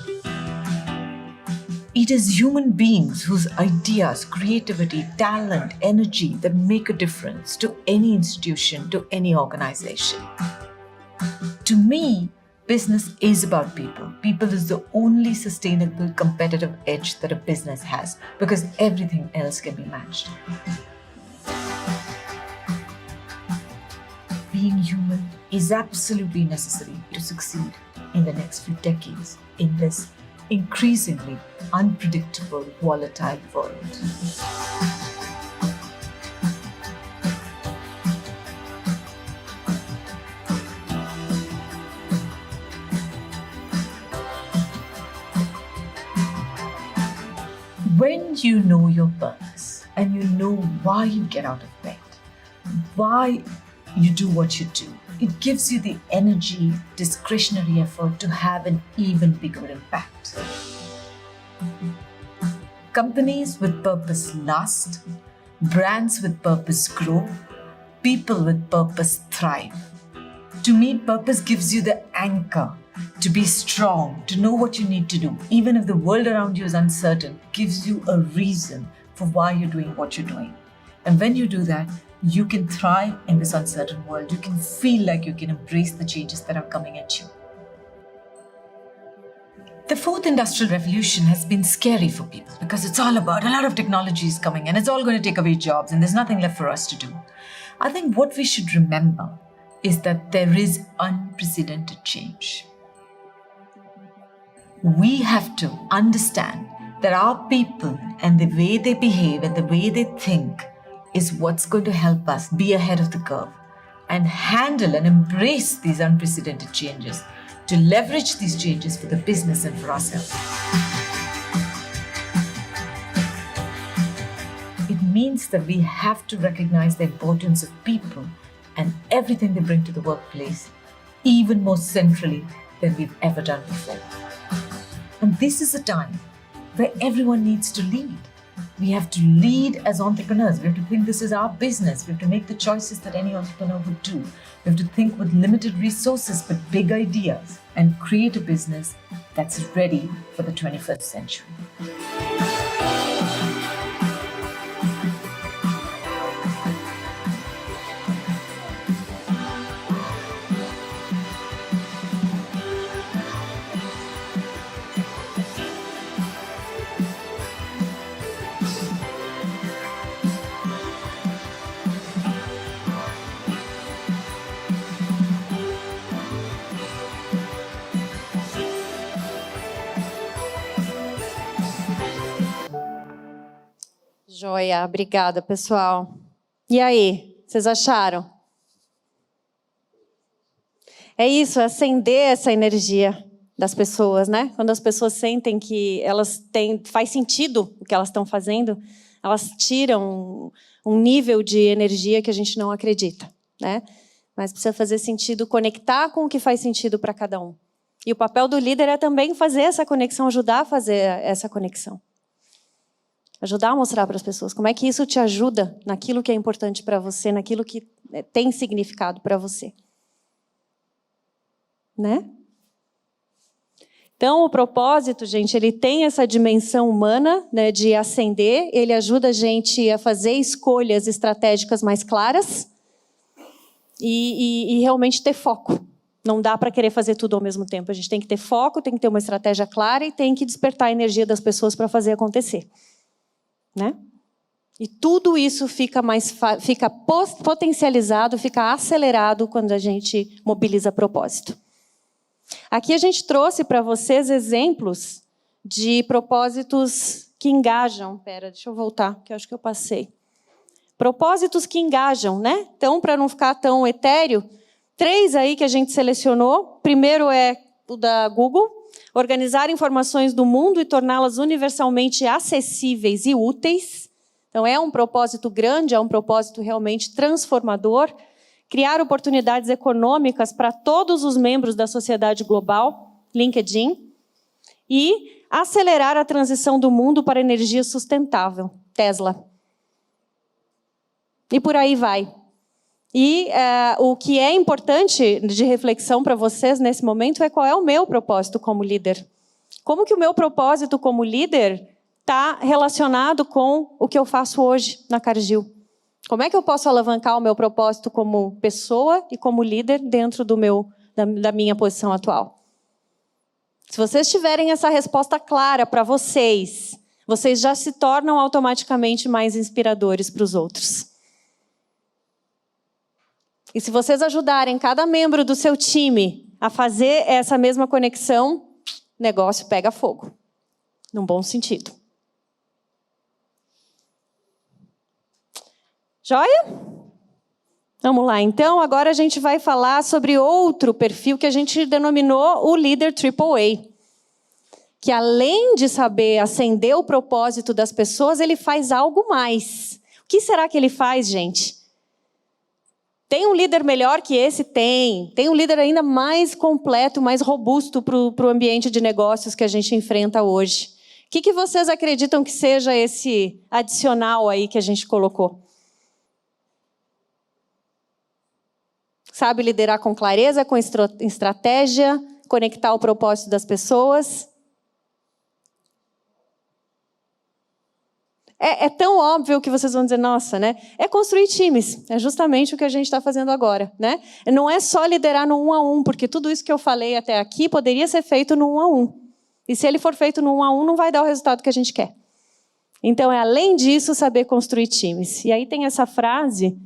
S3: It is human beings whose ideas, creativity, talent, energy that make a difference to any institution, to any organization. To me, business is about people. People is the only sustainable competitive edge that a business has because everything else can be matched. Being human is absolutely necessary to succeed in the next few decades in this increasingly unpredictable, volatile world. When you know your purpose and you know why you get out of bed, why you do what you do, it gives you the energy, discretionary effort to have an even bigger impact. Companies with purpose last, brands with purpose grow, people with purpose thrive. To me, purpose gives you the anchor to be strong, to know what you need to do. Even if the world around you is uncertain, it gives you a reason for why you're doing what you're doing. And when you do that, you can thrive in this uncertain world. You can feel like you can embrace the changes that are coming at you. The fourth industrial revolution has been scary for people because it's all about a lot of technology is coming and it's all going to take away jobs and there's nothing left for us to do. I think what we should remember is that there is unprecedented change. We have to understand that our people and the way they behave and the way they think is what's going to help us be ahead of the curve and handle and embrace these unprecedented changes, to leverage these changes for the business and for ourselves. It means that we have to recognize the importance of people and everything they bring to the workplace, even more centrally than we've ever done before. And this is a time where everyone needs to lead. We have to lead as entrepreneurs. We have to think this is our business. We have to make the choices that any entrepreneur would do. We have to think with limited resources but big ideas and create a business that's ready for the 21st century.
S1: Joia, obrigada, pessoal. E aí, vocês acharam? É isso, é acender essa energia das pessoas, né? Quando as pessoas sentem que faz sentido o que elas estão fazendo, elas tiram um nível de energia que a gente não acredita, né? Mas precisa fazer sentido, conectar com o que faz sentido para cada um. E o papel do líder é também fazer essa conexão, ajudar a fazer essa conexão. Ajudar a mostrar para as pessoas como é que isso te ajuda naquilo que é importante para você, naquilo que tem significado para você. Né? Então, o propósito, gente, ele tem essa dimensão humana, né, de ascender, ele ajuda a gente a fazer escolhas estratégicas mais claras, e realmente ter foco. Não dá para querer fazer tudo ao mesmo tempo. A gente tem que ter foco, tem que ter uma estratégia clara e tem que despertar a energia das pessoas para fazer acontecer. Né? E tudo isso fica potencializado, fica acelerado quando a gente mobiliza propósito. Aqui a gente trouxe para vocês exemplos de propósitos que engajam. Espera, deixa eu voltar, que eu acho que eu passei. Propósitos que engajam, né? Então, para não ficar tão etéreo, 3 aí que a gente selecionou. Primeiro é o da Google, organizar informações do mundo e torná-las universalmente acessíveis e úteis. Então, é um propósito grande, é um propósito realmente transformador. Criar oportunidades econômicas para todos os membros da sociedade global, LinkedIn. E acelerar a transição do mundo para energia sustentável, Tesla. E por aí vai. E o que é importante de reflexão para vocês nesse momento é qual é o meu propósito como líder. Como que o meu propósito como líder está relacionado com o que eu faço hoje na Cargill? Como é que eu posso alavancar o meu propósito como pessoa e como líder dentro da minha posição atual? Se vocês tiverem essa resposta clara para vocês, vocês já se tornam automaticamente mais inspiradores para os outros. E se vocês ajudarem cada membro do seu time a fazer essa mesma conexão, o negócio pega fogo. Num bom sentido. Joia? Vamos lá, então. Agora a gente vai falar sobre outro perfil que a gente denominou o líder AAA. Que além de saber acender o propósito das pessoas, ele faz algo mais. O que será que ele faz, gente? Tem um líder melhor que esse? Tem. Tem um líder ainda mais completo, mais robusto para o ambiente de negócios que a gente enfrenta hoje. O que vocês acreditam que seja esse adicional aí que a gente colocou? Sabe liderar com clareza, com estratégia, conectar o propósito das pessoas. É tão óbvio que vocês vão dizer, nossa, né? É construir times. É justamente o que a gente está fazendo agora, né? Não é só liderar no 1 a 1, porque tudo isso que eu falei até aqui poderia ser feito no 1 a 1. E se ele for feito no 1 a 1, não vai dar o resultado que a gente quer. Então, além disso, saber construir times. E aí tem essa frase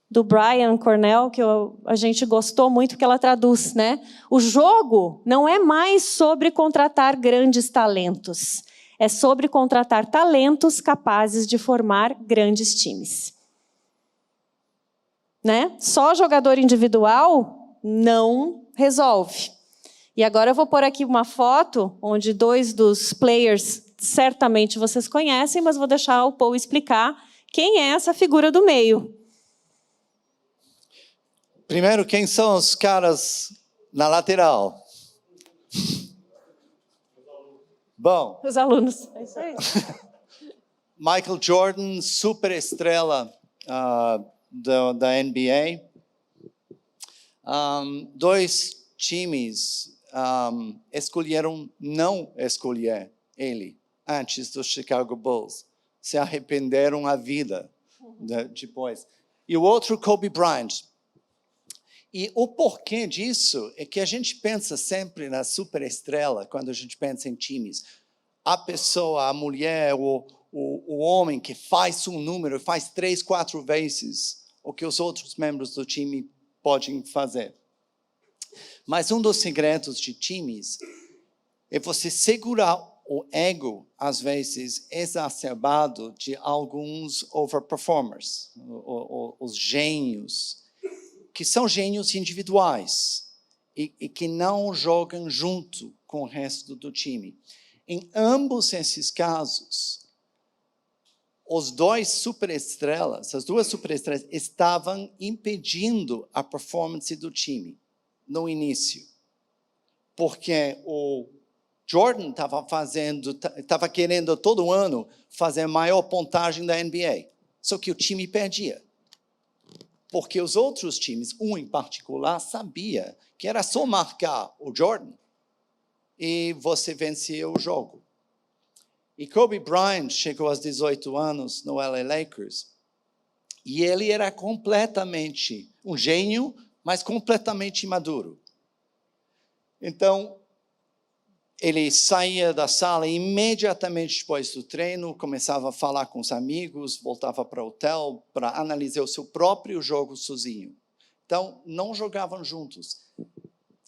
S1: do Brian Cornell, que a gente gostou muito, que ela traduz, né? O jogo não é mais sobre contratar grandes talentos. É sobre contratar talentos capazes de formar grandes times. Né? Só jogador individual não resolve. E agora eu vou pôr aqui uma foto onde 2 dos players certamente vocês conhecem, mas vou deixar o Paul explicar quem é essa figura do meio.
S2: Primeiro, quem são os caras na lateral? Bom.
S1: Os alunos. É isso aí.
S2: Michael Jordan, superestrela da NBA. 2 times escolheram não escolher ele antes do Chicago Bulls. Se arrependeram a vida depois. E o outro, Kobe Bryant. E o porquê disso é que a gente pensa sempre na superestrela quando a gente pensa em times. A pessoa, a mulher, o homem que faz um número, faz 3, 4 vezes o que os outros membros do time podem fazer. Mas um dos segredos de times é você segurar o ego, às vezes, exacerbado de alguns overperformers, os gênios, que são gênios individuais e que não jogam junto com o resto do time. Em ambos esses casos, as 2 superestrelas estavam impedindo a performance do time no início. Porque o Jordan estava querendo todo ano fazer a maior pontagem da NBA. Só que o time perdia. Porque os outros times, um em particular, sabia que era só marcar o Jordan e você vencia o jogo. E Kobe Bryant chegou aos 18 anos no LA Lakers E ele era completamente um gênio, mas completamente imaduro. Então, ele saía da sala e imediatamente depois do treino, começava a falar com os amigos, voltava para o hotel para analisar o seu próprio jogo sozinho. Então, não jogavam juntos.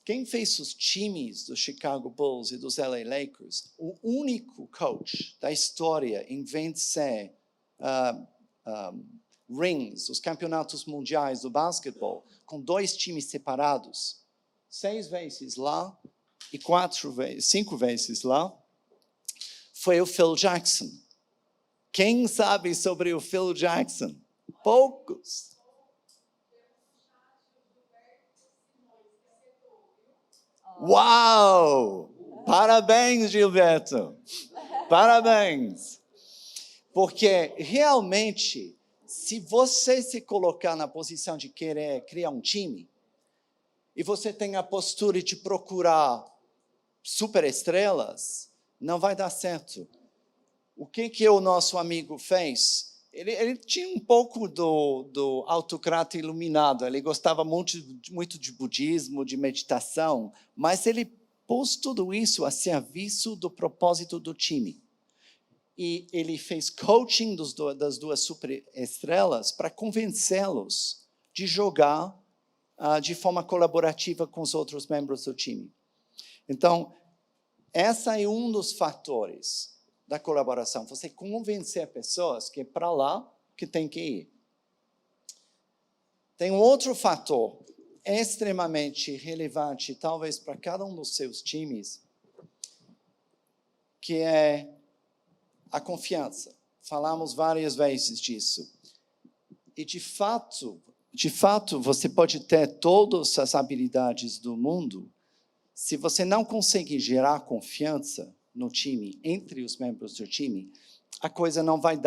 S2: Quem fez os times do Chicago Bulls e dos LA Lakers, o único coach da história em vencer rings, os campeonatos mundiais do basquetebol, com 2 times separados, 6 vezes lá e 5 vezes lá, foi o Phil Jackson. Quem sabe sobre o Phil Jackson? Poucos. Uau! Parabéns, Gilberto! Parabéns! Porque realmente, se você se colocar na posição de querer criar um time, e você tem a postura de procurar superestrelas, não vai dar certo. O que o nosso amigo fez? Ele tinha um pouco do autocrata iluminado, ele gostava muito de budismo, de meditação, mas ele pôs tudo isso a serviço do propósito do time. E ele fez coaching das 2 superestrelas para convencê-los de jogar de forma colaborativa com os outros membros do time. Então, essa é um dos fatores da colaboração. Você convencer pessoas que é para lá que tem que ir. Tem um outro fator extremamente relevante, talvez para cada um dos seus times, que é a confiança. Falamos várias vezes disso. E, de fato, você pode ter todas as habilidades do mundo, se você não conseguir gerar confiança no time, entre os membros do time, a coisa não vai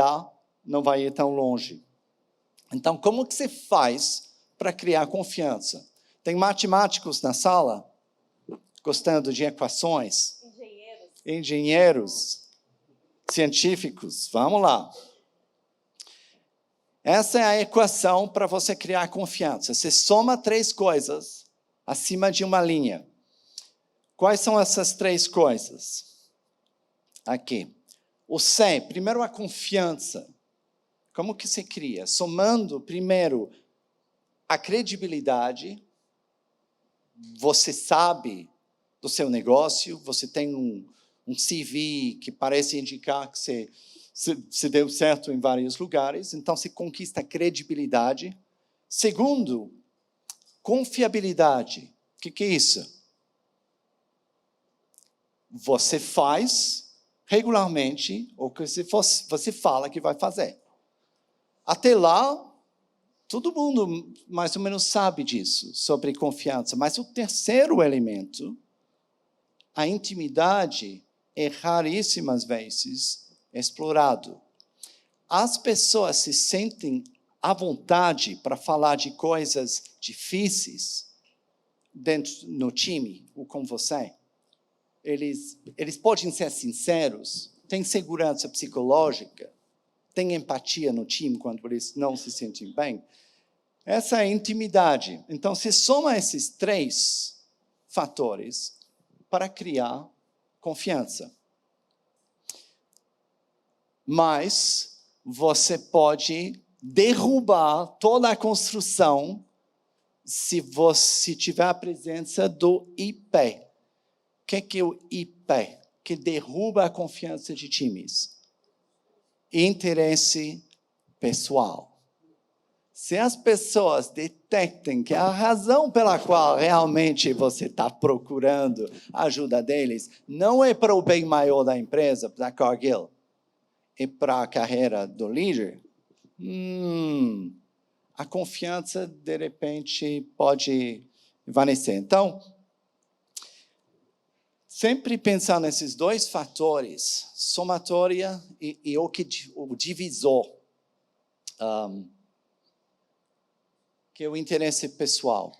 S2: ir tão longe. Então, como que você faz para criar confiança? Tem matemáticos na sala? Gostando de equações? Engenheiros? Científicos? Vamos lá. Essa é a equação para você criar confiança. Você soma 3 coisas acima de uma linha. Quais são essas 3 coisas? Aqui. O C, primeiro a confiança. Como que se cria? Somando, primeiro, a credibilidade. Você sabe do seu negócio, você tem um CV que parece indicar que você deu certo em vários lugares, então você conquista credibilidade. Segundo, confiabilidade. O que é isso? Você faz regularmente o que você fala que vai fazer. Até lá, todo mundo mais ou menos sabe disso, sobre confiança. Mas o terceiro elemento, a intimidade, é raríssimas vezes explorado. As pessoas se sentem à vontade para falar de coisas difíceis no time ou com você. Eles podem ser sinceros, têm segurança psicológica, têm empatia no time quando eles não se sentem bem. Essa é a intimidade. Então, se soma esses 3 fatores para criar confiança. Mas você pode derrubar toda a construção se você tiver a presença do IP. O que é o IP? Que derruba a confiança de times. Interesse pessoal. Se as pessoas detectem que a razão pela qual realmente você está procurando a ajuda deles não é para o bem maior da empresa, da Cargill, é para a carreira do líder, a confiança, de repente, pode evanescer. Então, sempre pensar nesses 2 fatores, somatória e o divisor, que é o interesse pessoal.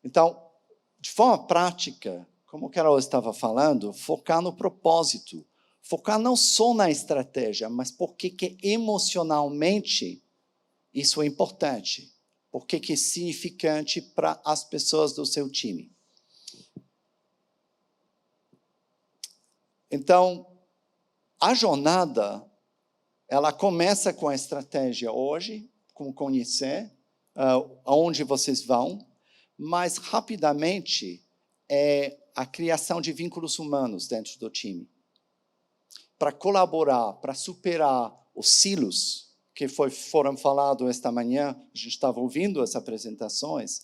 S2: Então, de forma prática, como o Carol estava falando, focar no propósito. focar não só na estratégia, mas por que emocionalmente isso é importante, por que é significante para as pessoas do seu time. Então, a jornada, ela começa com a estratégia hoje, com conhecer aonde vocês vão, mas rapidamente é a criação de vínculos humanos dentro do time. Para colaborar, para superar os silos que foram falados esta manhã, a gente estava ouvindo as apresentações,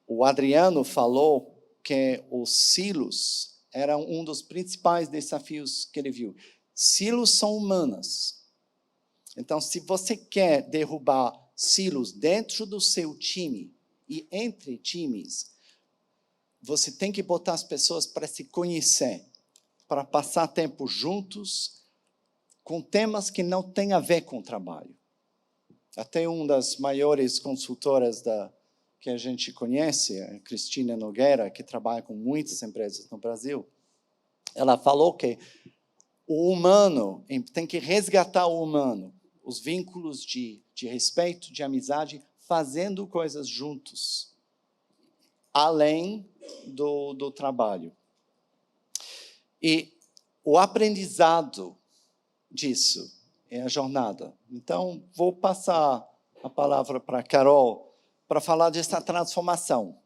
S2: o Adriano falou que os silos eram um dos principais desafios que ele viu. Silos são humanos. Então, se você quer derrubar silos dentro do seu time e entre times, você tem que botar as pessoas para se conhecer, para passar tempo juntos, com temas que não têm a ver com o trabalho. Até uma das maiores consultoras que a gente conhece, a Cristina Nogueira, que trabalha com muitas empresas no Brasil, ela falou que o humano, tem que resgatar o humano, os vínculos de respeito, de amizade, fazendo coisas juntos, além do trabalho. E o aprendizado disso é a jornada. Então, vou passar a palavra para a Carol para falar dessa transformação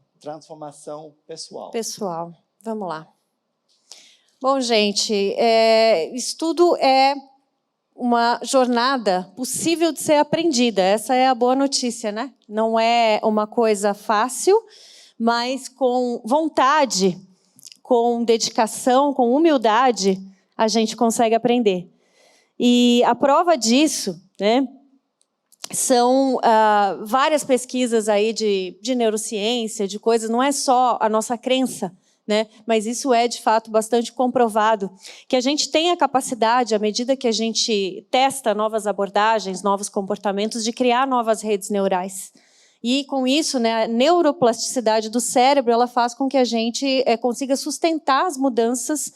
S2: pessoal.
S1: Pessoal, vamos lá. Bom, gente, estudo é uma jornada possível de ser aprendida. Essa é a boa notícia, né? Não é uma coisa fácil, mas com vontade, com dedicação, com humildade, a gente consegue aprender. E a prova disso, né, são várias pesquisas aí de neurociência, de coisas, não é só a nossa crença, né, mas isso é, de fato, bastante comprovado, que a gente tem a capacidade, à medida que a gente testa novas abordagens, novos comportamentos, de criar novas redes neurais. E, com isso, né, a neuroplasticidade do cérebro, ela faz com que a gente consiga sustentar as mudanças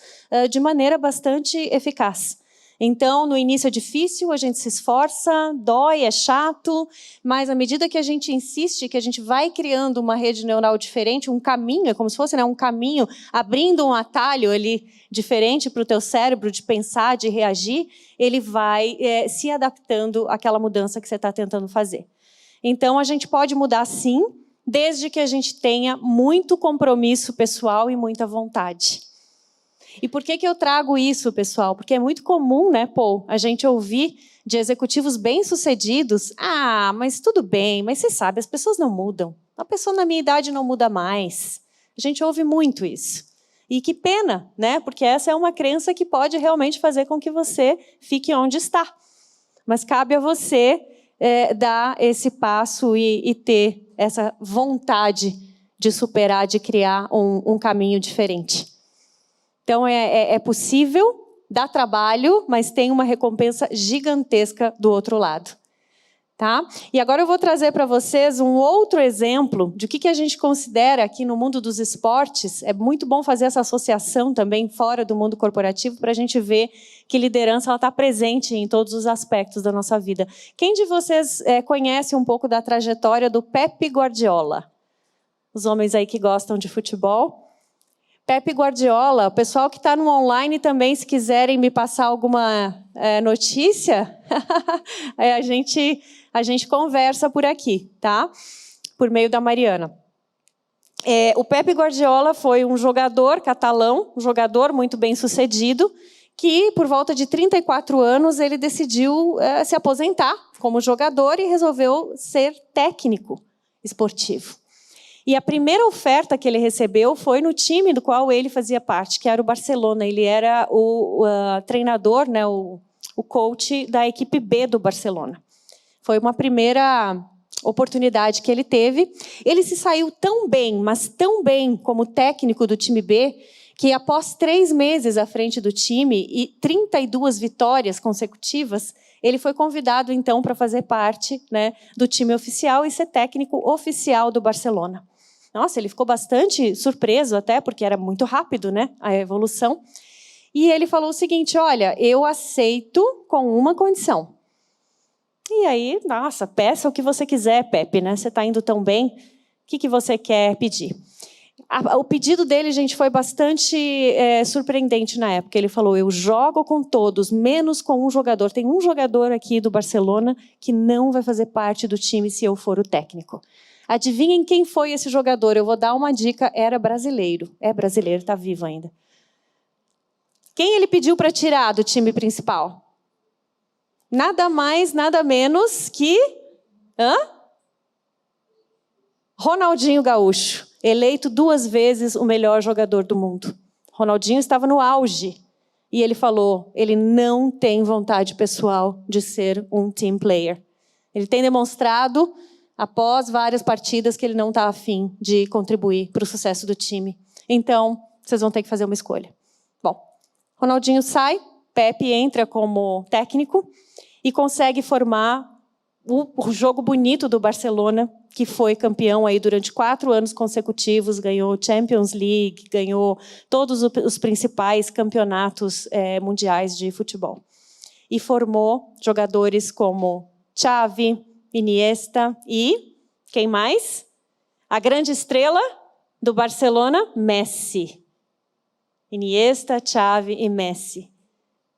S1: de maneira bastante eficaz. Então, no início é difícil, a gente se esforça, dói, é chato, mas à medida que a gente insiste, que a gente vai criando uma rede neural diferente, um caminho, é como se fosse, né, um caminho, abrindo um atalho ali diferente para o teu cérebro de pensar, de reagir, ele vai se adaptando àquela mudança que você está tentando fazer. Então, a gente pode mudar sim, desde que a gente tenha muito compromisso pessoal e muita vontade. E por que eu trago isso, pessoal? Porque é muito comum, né, Paul, a gente ouvir de executivos bem-sucedidos, mas tudo bem, mas você sabe, as pessoas não mudam. A pessoa na minha idade não muda mais. A gente ouve muito isso. E que pena, né? Porque essa é uma crença que pode realmente fazer com que você fique onde está. Mas cabe a você dar esse passo e ter essa vontade de superar, de criar um caminho diferente. Então, é possível, dá trabalho, mas tem uma recompensa gigantesca do outro lado. Tá? E agora eu vou trazer para vocês um outro exemplo de o que a gente considera aqui no mundo dos esportes. É muito bom fazer essa associação também fora do mundo corporativo para a gente ver que liderança está presente em todos os aspectos da nossa vida. Quem de vocês conhece um pouco da trajetória do Pep Guardiola? Os homens aí que gostam de futebol. Pep Guardiola, o pessoal que está no online também, se quiserem me passar alguma notícia, a gente conversa por aqui, tá? Por meio da Mariana. O Pep Guardiola foi um jogador catalão, um jogador muito bem-sucedido, que, por volta de 34 anos, ele decidiu se aposentar como jogador e resolveu ser técnico esportivo. E a primeira oferta que ele recebeu foi no time do qual ele fazia parte, que era o Barcelona. Ele era o treinador, né, o coach da equipe B do Barcelona. Foi uma primeira oportunidade que ele teve. Ele se saiu tão bem, mas tão bem como técnico do time B, que após 3 meses à frente do time e 32 vitórias consecutivas, ele foi convidado, então, para fazer parte, né, do time oficial e ser técnico oficial do Barcelona. Nossa, ele ficou bastante surpreso até, porque era muito rápido, né, a evolução. E ele falou o seguinte, olha, eu aceito com uma condição. E aí, nossa, peça o que você quiser, Pepe, né? Você está indo tão bem, o que você quer pedir? O pedido dele, gente, foi bastante surpreendente na época. Ele falou, eu jogo com todos, menos com um jogador. Tem um jogador aqui do Barcelona que não vai fazer parte do time se eu for o técnico. Adivinhem quem foi esse jogador? Eu vou dar uma dica, era brasileiro. É brasileiro, está vivo ainda. Quem ele pediu para tirar do time principal? Nada mais, nada menos que... Ronaldinho Gaúcho, eleito 2 vezes o melhor jogador do mundo. Ronaldinho estava no auge. E ele falou, ele não tem vontade pessoal de ser um team player. Ele tem demonstrado, após várias partidas, que ele não está afim de contribuir para o sucesso do time. Então, vocês vão ter que fazer uma escolha. Bom, Ronaldinho sai, Pepe entra como técnico e consegue formar o jogo bonito do Barcelona, que foi campeão aí durante 4 anos consecutivos, ganhou Champions League, ganhou todos os principais campeonatos mundiais de futebol. E formou jogadores como Xavi, Iniesta e quem mais? A grande estrela do Barcelona, Messi. Iniesta, Xavi e Messi.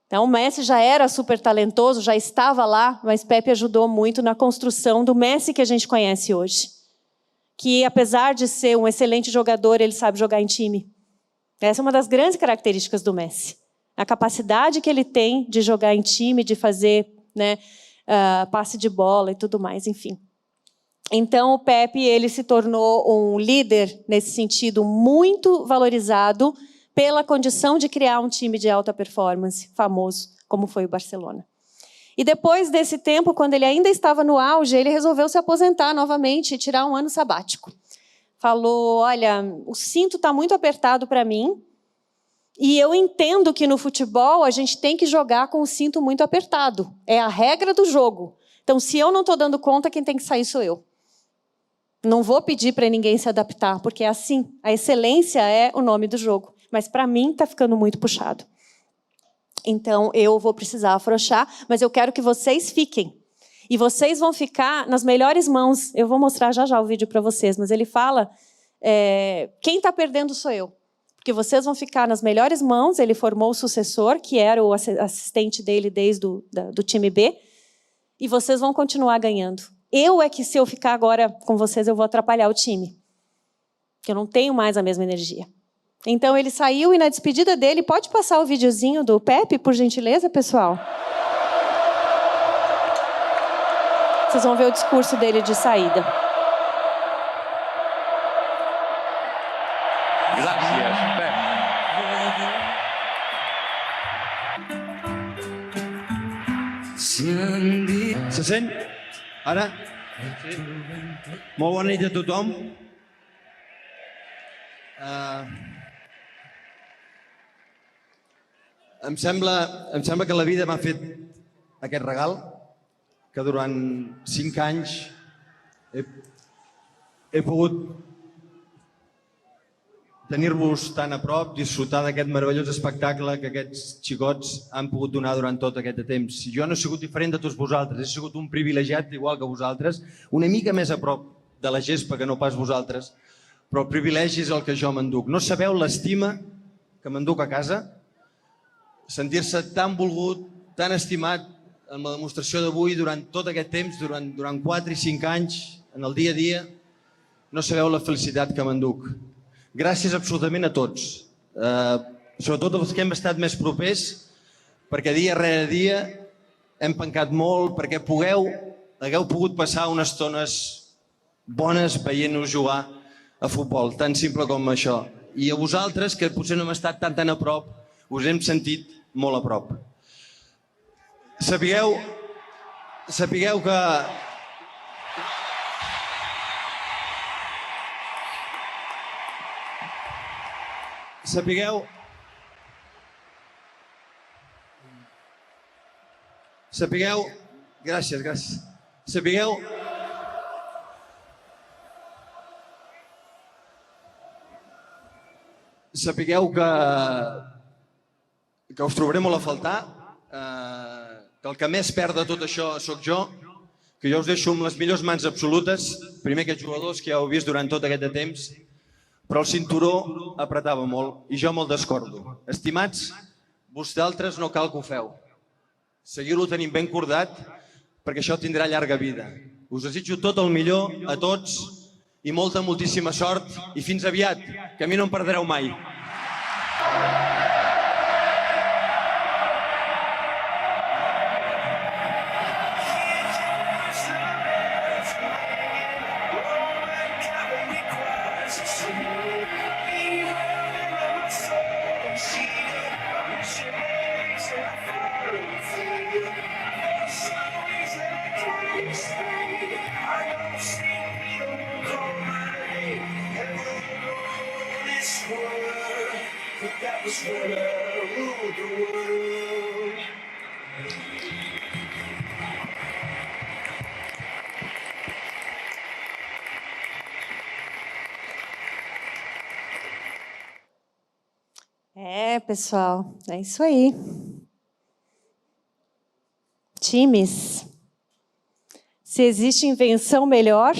S1: Então, o Messi já era super talentoso, já estava lá, mas Pepe ajudou muito na construção do Messi que a gente conhece hoje. Que, apesar de ser um excelente jogador, ele sabe jogar em time. Essa é uma das grandes características do Messi. A capacidade que ele tem de jogar em time, de fazer passe de bola e tudo mais, enfim. Então, o Pepe ele se tornou um líder, nesse sentido, muito valorizado, pela condição de criar um time de alta performance, famoso, como foi o Barcelona. E depois desse tempo, quando ele ainda estava no auge, ele resolveu se aposentar novamente e tirar um ano sabático. Falou, olha, o cinto está muito apertado para mim, e eu entendo que no futebol a gente tem que jogar com o cinto muito apertado. É a regra do jogo. Então, se eu não estou dando conta, quem tem que sair sou eu. Não vou pedir para ninguém se adaptar, porque é assim. A excelência é o nome do jogo. Mas, para mim, está ficando muito puxado. Então, eu vou precisar afrouxar, mas eu quero que vocês fiquem. E vocês vão ficar nas melhores mãos. Eu vou mostrar já o vídeo para vocês, mas ele fala, quem está perdendo sou eu. Porque vocês vão ficar nas melhores mãos. Ele formou o sucessor, que era o assistente dele desde do time B, e vocês vão continuar ganhando. Se eu ficar agora com vocês, eu vou atrapalhar o time. Porque eu não tenho mais a mesma energia. Então, ele saiu e, na despedida dele, pode passar o videozinho do Pepe, por gentileza, pessoal? Vocês vão ver o discurso dele de saída.
S4: Gràcies, Pep.
S5: Se sent? Ara? Sí. Molt bona nit a tothom. Em sembla que la vida m'ha fet aquest regal, que durant 5 anys he pogut tenir-vos tan a prop, disfrutar d'aquest meravellós espectacle que aquests xicots han pogut donar durant tot aquest temps. Jo no he sigut diferent de tots vosaltres, he sigut un privilegiat igual que vosaltres, una mica més a prop de la gespa que no pas vosaltres, però el privilegi és el que jo m'enduc. No sabeu l'estima que m'enduc a casa? Sentir-se tan volgut, tan estimat en la demostració d'avui durant tot aquest temps, durant 4 i 5 anys, en el dia a dia, no sabeu la felicitat que m'enduc. Gràcies absolutament a tots, sobretot els que hem estat més propers, perquè dia rere dia hem pencat molt, perquè hagueu pogut passar unes estones bones veient-nos jugar a futbol, tan simple com això. I a vosaltres, que potser no hem estat tan a prop, us hem sentit molt a prop. Sapigueu que... Sapigueu... Gràcies. Sapigueu que us trobaré molt a faltar, que el que més perd de tot això sóc jo, que jo us deixo amb les millors mans absolutes, primer aquests jugadors que ja heu vist durant tot aquest de temps, però el cinturó apretava molt i jo me'l descordo. Estimats, vosaltres no cal que ho feu. Seguiu-lo tenint ben cordat perquè això tindrà llarga vida. Us desitjo tot el millor a tots i moltíssima sort i fins aviat, que a mi no em perdreu mai.
S1: Pessoal, é isso aí. Times. Se existe invenção melhor,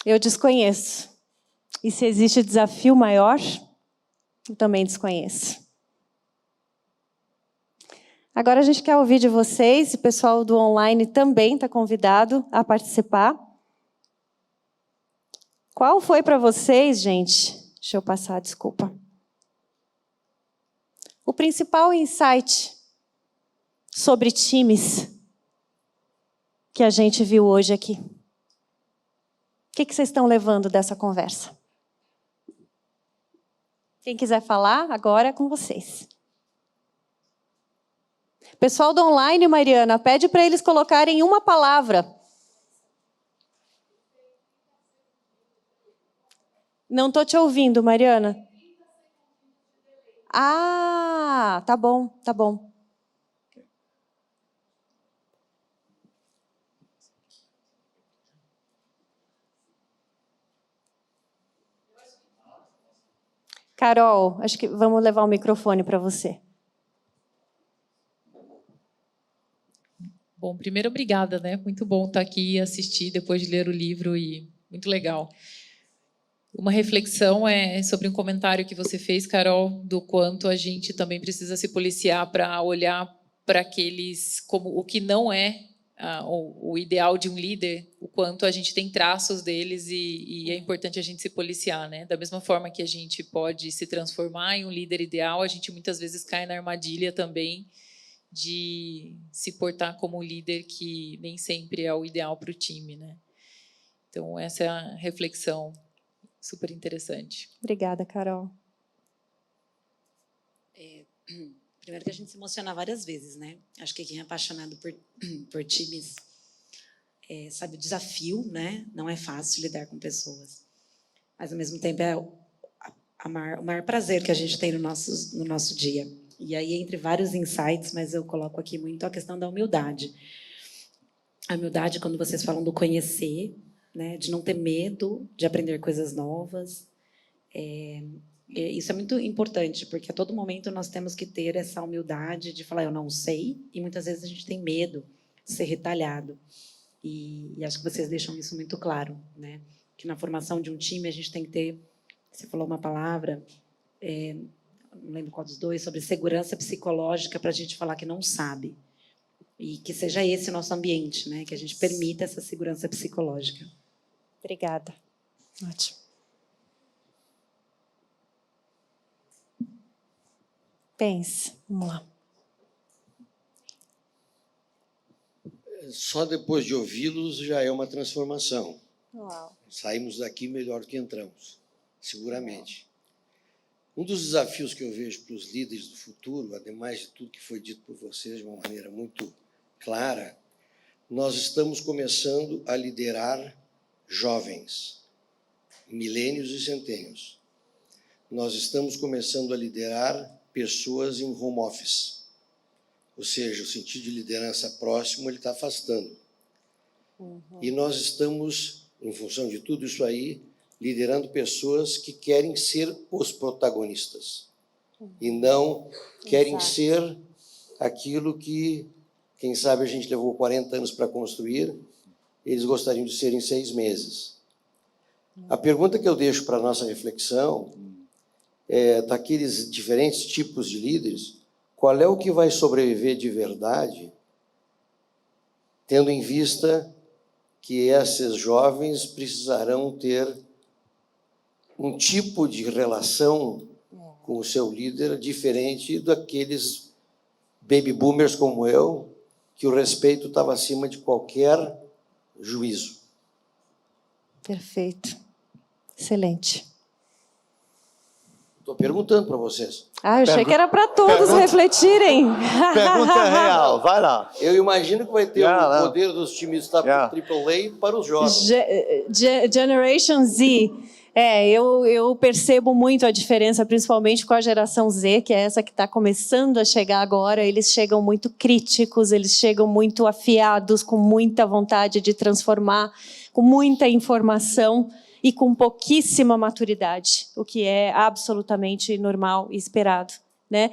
S1: eu desconheço. E se existe desafio maior, eu também desconheço. Agora a gente quer ouvir de vocês, o pessoal do online também está convidado a participar. Qual foi para vocês, gente? Deixa eu passar, desculpa. O principal insight sobre times que a gente viu hoje aqui. O que vocês estão levando dessa conversa? Quem quiser falar, agora é com vocês. Pessoal do online, Mariana, pede para eles colocarem uma palavra. Não estou te ouvindo, Mariana. Ah, tá bom, tá bom. Carol, acho que vamos levar o microfone para você.
S6: Bom, primeiro, obrigada, né? Muito bom estar aqui e assistir depois de ler o livro e muito legal. Uma reflexão é sobre um comentário que você fez, Carol, do quanto a gente também precisa se policiar para olhar para aqueles como o que não é o ideal de um líder, o quanto a gente tem traços deles e é importante a gente se policiar, né? Da mesma forma que a gente pode se transformar em um líder ideal, a gente muitas vezes cai na armadilha também de se portar como um líder que nem sempre é o ideal para o time, né? Então, essa é a reflexão super interessante.
S1: Obrigada, Carol.
S7: Primeiro que a gente se emociona várias vezes, né? Acho que quem é apaixonado por times sabe o desafio, né? Não é fácil lidar com pessoas. Mas, ao mesmo tempo, é o maior prazer que a gente tem no nosso dia. E aí, entre vários insights, mas eu coloco aqui muito a questão da humildade. A humildade, quando vocês falam do conhecer, né, de não ter medo de aprender coisas novas. Isso é muito importante, porque a todo momento nós temos que ter essa humildade de falar, eu não sei, e muitas vezes a gente tem medo de ser retalhado. E acho que vocês deixam isso muito claro, né? Que na formação de um time a gente tem que ter, você falou uma palavra, não lembro qual dos dois, sobre segurança psicológica para a gente falar que não sabe. E que seja esse o nosso ambiente, né? Que a gente permita essa segurança psicológica.
S1: Obrigada. Ótimo. Pense, vamos lá.
S8: Só depois de ouvi-los já é uma transformação.
S1: Uau.
S8: Saímos daqui melhor que entramos, seguramente. Um dos desafios que eu vejo para os líderes do futuro, ademais de tudo que foi dito por vocês de uma maneira muito clara, nós estamos começando a liderar jovens, milênios e centênios. Nós estamos começando a liderar pessoas em home office. Ou seja, o sentido de liderança próximo ele está afastando. E nós estamos, em função de tudo isso aí, liderando pessoas que querem ser os protagonistas. e não querem ser aquilo que, quem sabe, a gente levou 40 anos para construir, eles gostariam de ser em 6 meses. A pergunta que eu deixo para a nossa reflexão é, daqueles diferentes tipos de líderes, qual é o que vai sobreviver de verdade, tendo em vista que esses jovens precisarão ter um tipo de relação com o seu líder diferente daqueles baby boomers como eu, que o respeito estava acima de qualquer juízo.
S1: Perfeito. Excelente.
S8: Estou perguntando para vocês.
S1: Ah, eu achei que era para todos refletirem.
S2: Pergunta real, vai lá.
S8: Eu imagino que vai ter
S2: Yeah,
S8: o poder dos times da AAA para os jovens.
S1: Generation Z. Eu percebo muito a diferença, principalmente com a geração Z, que é essa que está começando a chegar agora. Eles chegam muito críticos, eles chegam muito afiados, com muita vontade de transformar, com muita informação e com pouquíssima maturidade, o que é absolutamente normal e esperado, né?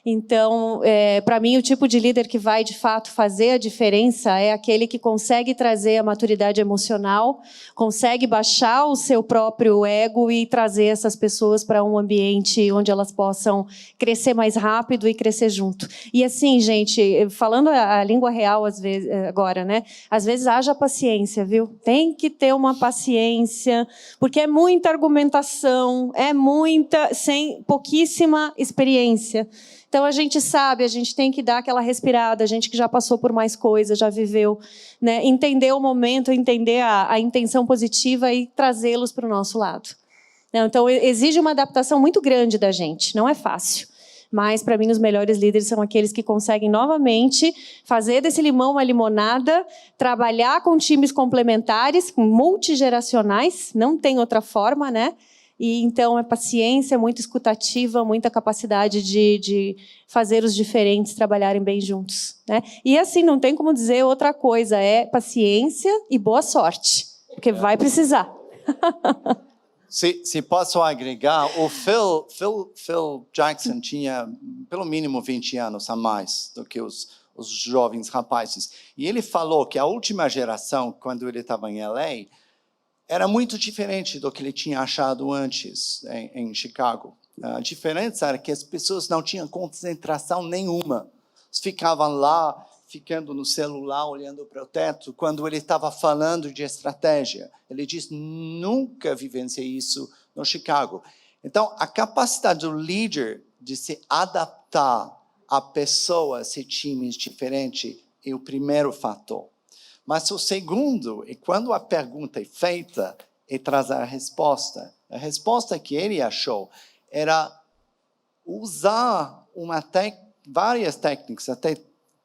S1: Então, para mim, o tipo de líder que vai, de fato, fazer a diferença é aquele que consegue trazer a maturidade emocional, consegue baixar o seu próprio ego e trazer essas pessoas para um ambiente onde elas possam crescer mais rápido e crescer junto. E assim, gente, falando a língua real às vezes, agora, né? Às vezes haja paciência, viu? Tem que ter uma paciência, porque é muita argumentação, sem pouquíssima experiência. Então, a gente sabe, a gente tem que dar aquela respirada, a gente que já passou por mais coisas, já viveu, né? Entender o momento, entender a intenção positiva e trazê-los para o nosso lado. Então, exige uma adaptação muito grande da gente, não é fácil. Mas, para mim, os melhores líderes são aqueles que conseguem, novamente, fazer desse limão uma limonada, trabalhar com times complementares, multigeracionais, não tem outra forma, né? E, então, é paciência, muita escutativa, muita capacidade de fazer os diferentes trabalharem bem juntos, né? E, assim, não tem como dizer outra coisa, é paciência e boa sorte, porque vai precisar.
S2: Se posso agregar, o Phil Jackson tinha pelo mínimo 20 anos a mais do que os jovens rapazes. E ele falou que a última geração, quando ele estava em LA, era muito diferente do que ele tinha achado antes em Chicago. A diferença era que as pessoas não tinham concentração nenhuma. Eles ficavam lá, ficando no celular, olhando para o teto, quando ele estava falando de estratégia. Ele disse, nunca vivenciei isso no Chicago. Então, a capacidade do líder de se adaptar a pessoas e times diferentes é o primeiro fator. Mas o segundo é quando a pergunta é feita e traz a resposta. A resposta que ele achou era usar várias técnicas, até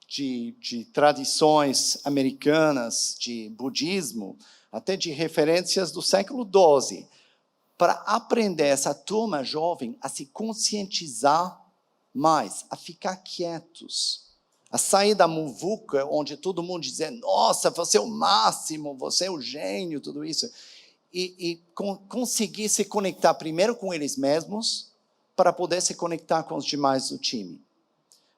S2: de tradições americanas, de budismo, até de referências do século XII, para aprender essa turma jovem a se conscientizar mais, a ficar quietos, a sair da muvuca, onde todo mundo dizia, nossa, você é o máximo, você é o gênio, tudo isso. E conseguir se conectar primeiro com eles mesmos, para poder se conectar com os demais do time.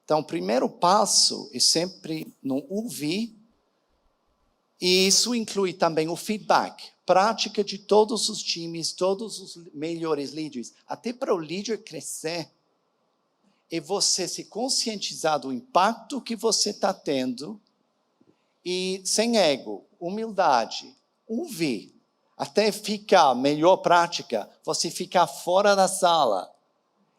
S2: Então, o primeiro passo é sempre não ouvir, e isso inclui também o feedback, prática de todos os times, todos os melhores líderes, até para o líder crescer. E você se conscientizar do impacto que você está tendo e, sem ego, humildade, ouvir, até ficar melhor prática, você ficar fora da sala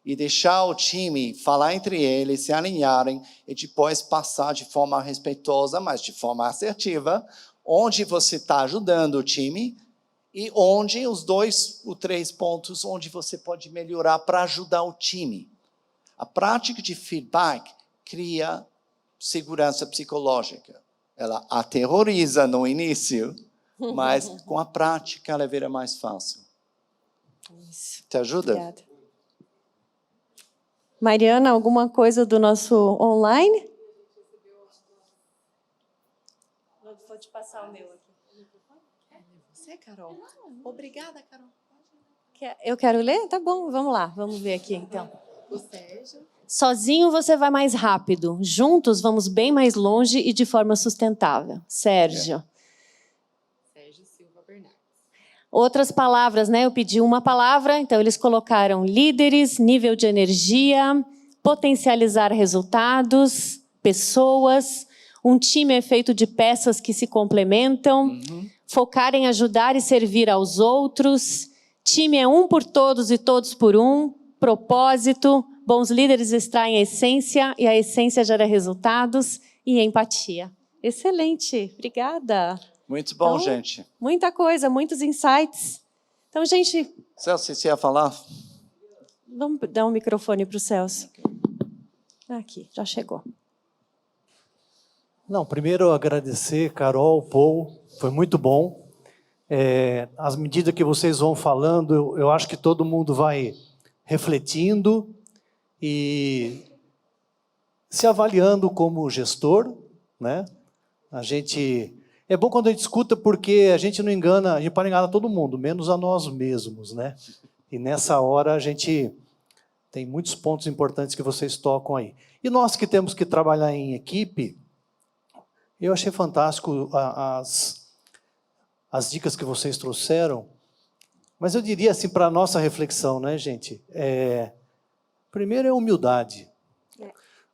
S2: e deixar o time falar entre eles, se alinharem e depois passar de forma respeitosa, mas de forma assertiva, onde você está ajudando o time e onde os 2 ou 3 pontos onde você pode melhorar para ajudar o time. A prática de feedback cria segurança psicológica. Ela aterroriza no início, mas com a prática ela vira mais fácil.
S1: Isso.
S2: Te ajuda?
S1: Obrigada. Mariana, alguma coisa do nosso online? Vou te passar o meu aqui.
S9: Você, Carol? Obrigada, Carol.
S1: Eu quero ler? Tá bom, vamos lá. Vamos ver aqui, então.
S9: O Sérgio.
S1: Sozinho você vai mais rápido. Juntos vamos bem mais longe e de forma sustentável. Sérgio.
S9: Sérgio Silva Bernardes.
S1: Outras palavras, né? Eu pedi uma palavra, então eles colocaram líderes, nível de energia, potencializar resultados, pessoas, um time é feito de peças que se complementam, focar em ajudar e servir aos outros, time é um por todos e todos por um, propósito, bons líderes extraem a essência e a essência gera resultados e empatia. Excelente, obrigada.
S2: Muito bom,
S1: Então,
S2: gente.
S1: Muita coisa, muitos insights. Então, gente,
S2: Celso, você ia falar?
S1: vamos dar um microfone para o Celso. Aqui, já chegou.
S10: Não, primeiro agradecer, Carol, Paul, foi muito bom. As medidas que vocês vão falando, eu acho que todo mundo vai refletindo e se avaliando como gestor, né? É bom quando a gente escuta porque a gente não engana, a gente pode enganar todo mundo, menos a nós mesmos, né? E nessa hora a gente tem muitos pontos importantes que vocês tocam aí. E nós que temos que trabalhar em equipe, eu achei fantástico as dicas que vocês trouxeram, mas eu diria assim, para a nossa reflexão, né, gente? Primeiro é humildade.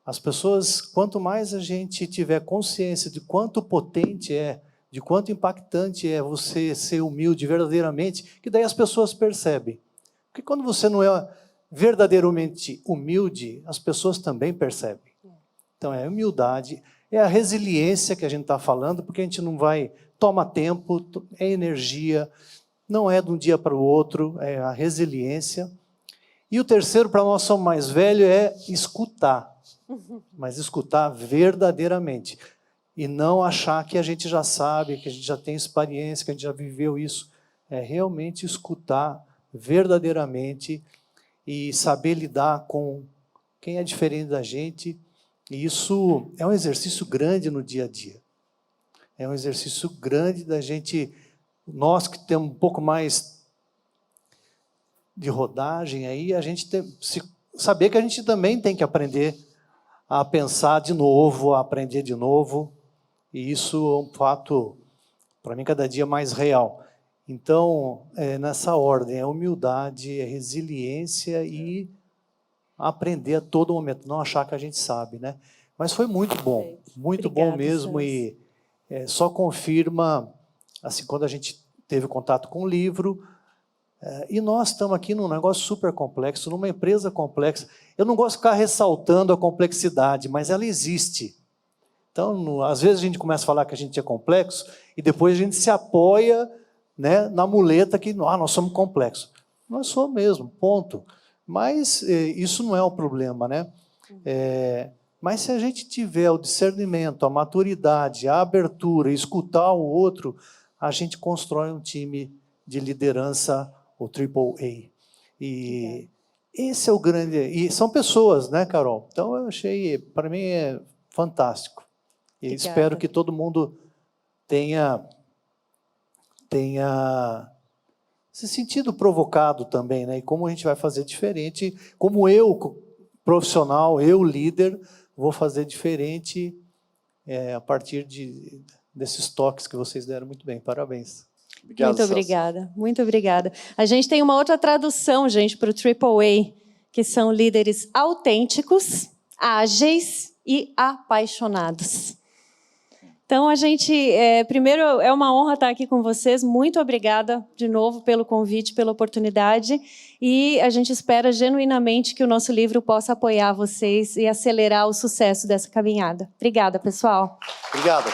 S10: As pessoas, quanto mais a gente tiver consciência de quanto potente é, de quanto impactante é você ser humilde verdadeiramente, que daí as pessoas percebem. Porque quando você não é verdadeiramente humilde, as pessoas também percebem. Então, é a humildade, é a resiliência que a gente está falando, porque a gente não vai... Toma tempo, é energia, não é de um dia para o outro, é a resiliência. E o terceiro, para nós somos mais velhos, é escutar. Mas escutar verdadeiramente. E não achar que a gente já sabe, que a gente já tem experiência, que a gente já viveu isso. É realmente escutar verdadeiramente e saber lidar com quem é diferente da gente. E isso é um exercício grande no dia a dia. É um exercício grande da gente, nós que temos um pouco mais de rodagem, aí a gente saber que a gente também tem que aprender a pensar de novo, a aprender de novo. E isso é um fato, para mim, cada dia mais real. Então, nessa ordem, é humildade, é resiliência e aprender a todo momento, não achar que a gente sabe, né? Mas foi muito bom, muito
S1: Obrigada,
S10: bom mesmo,
S1: Celso.
S10: e só confirma, assim, quando a gente teve contato com o livro, e nós estamos aqui num negócio super complexo, numa empresa complexa. Eu não gosto de ficar ressaltando a complexidade, mas ela existe. Então, às vezes a gente começa a falar que a gente é complexo, e depois a gente se apoia, né, na muleta que nós somos complexos. Nós somos mesmo, ponto. Mas isso não é o problema, né? Mas se a gente tiver o discernimento, a maturidade, a abertura, escutar o outro, a gente constrói um time de liderança, o AAA. E esse é o grande... E são pessoas, né, Carol? Então, eu achei, para mim, é fantástico. E espero que todo mundo tenha se sentido provocado também, né? E como a gente vai fazer diferente, como eu, profissional, eu, líder, vou fazer diferente a partir desses toques que vocês deram muito bem. Parabéns.
S2: Obrigado,
S1: Muito
S2: Celso.
S1: obrigada, muito obrigada. A gente tem uma outra tradução, gente, para o AAA, que são líderes autênticos, ágeis e apaixonados. Então, a gente, primeiro, é uma honra estar aqui com vocês. Muito obrigada, de novo, pelo convite, pela oportunidade. E a gente espera genuinamente que o nosso livro possa apoiar vocês e acelerar o sucesso dessa caminhada. Obrigada, pessoal.
S2: Obrigado.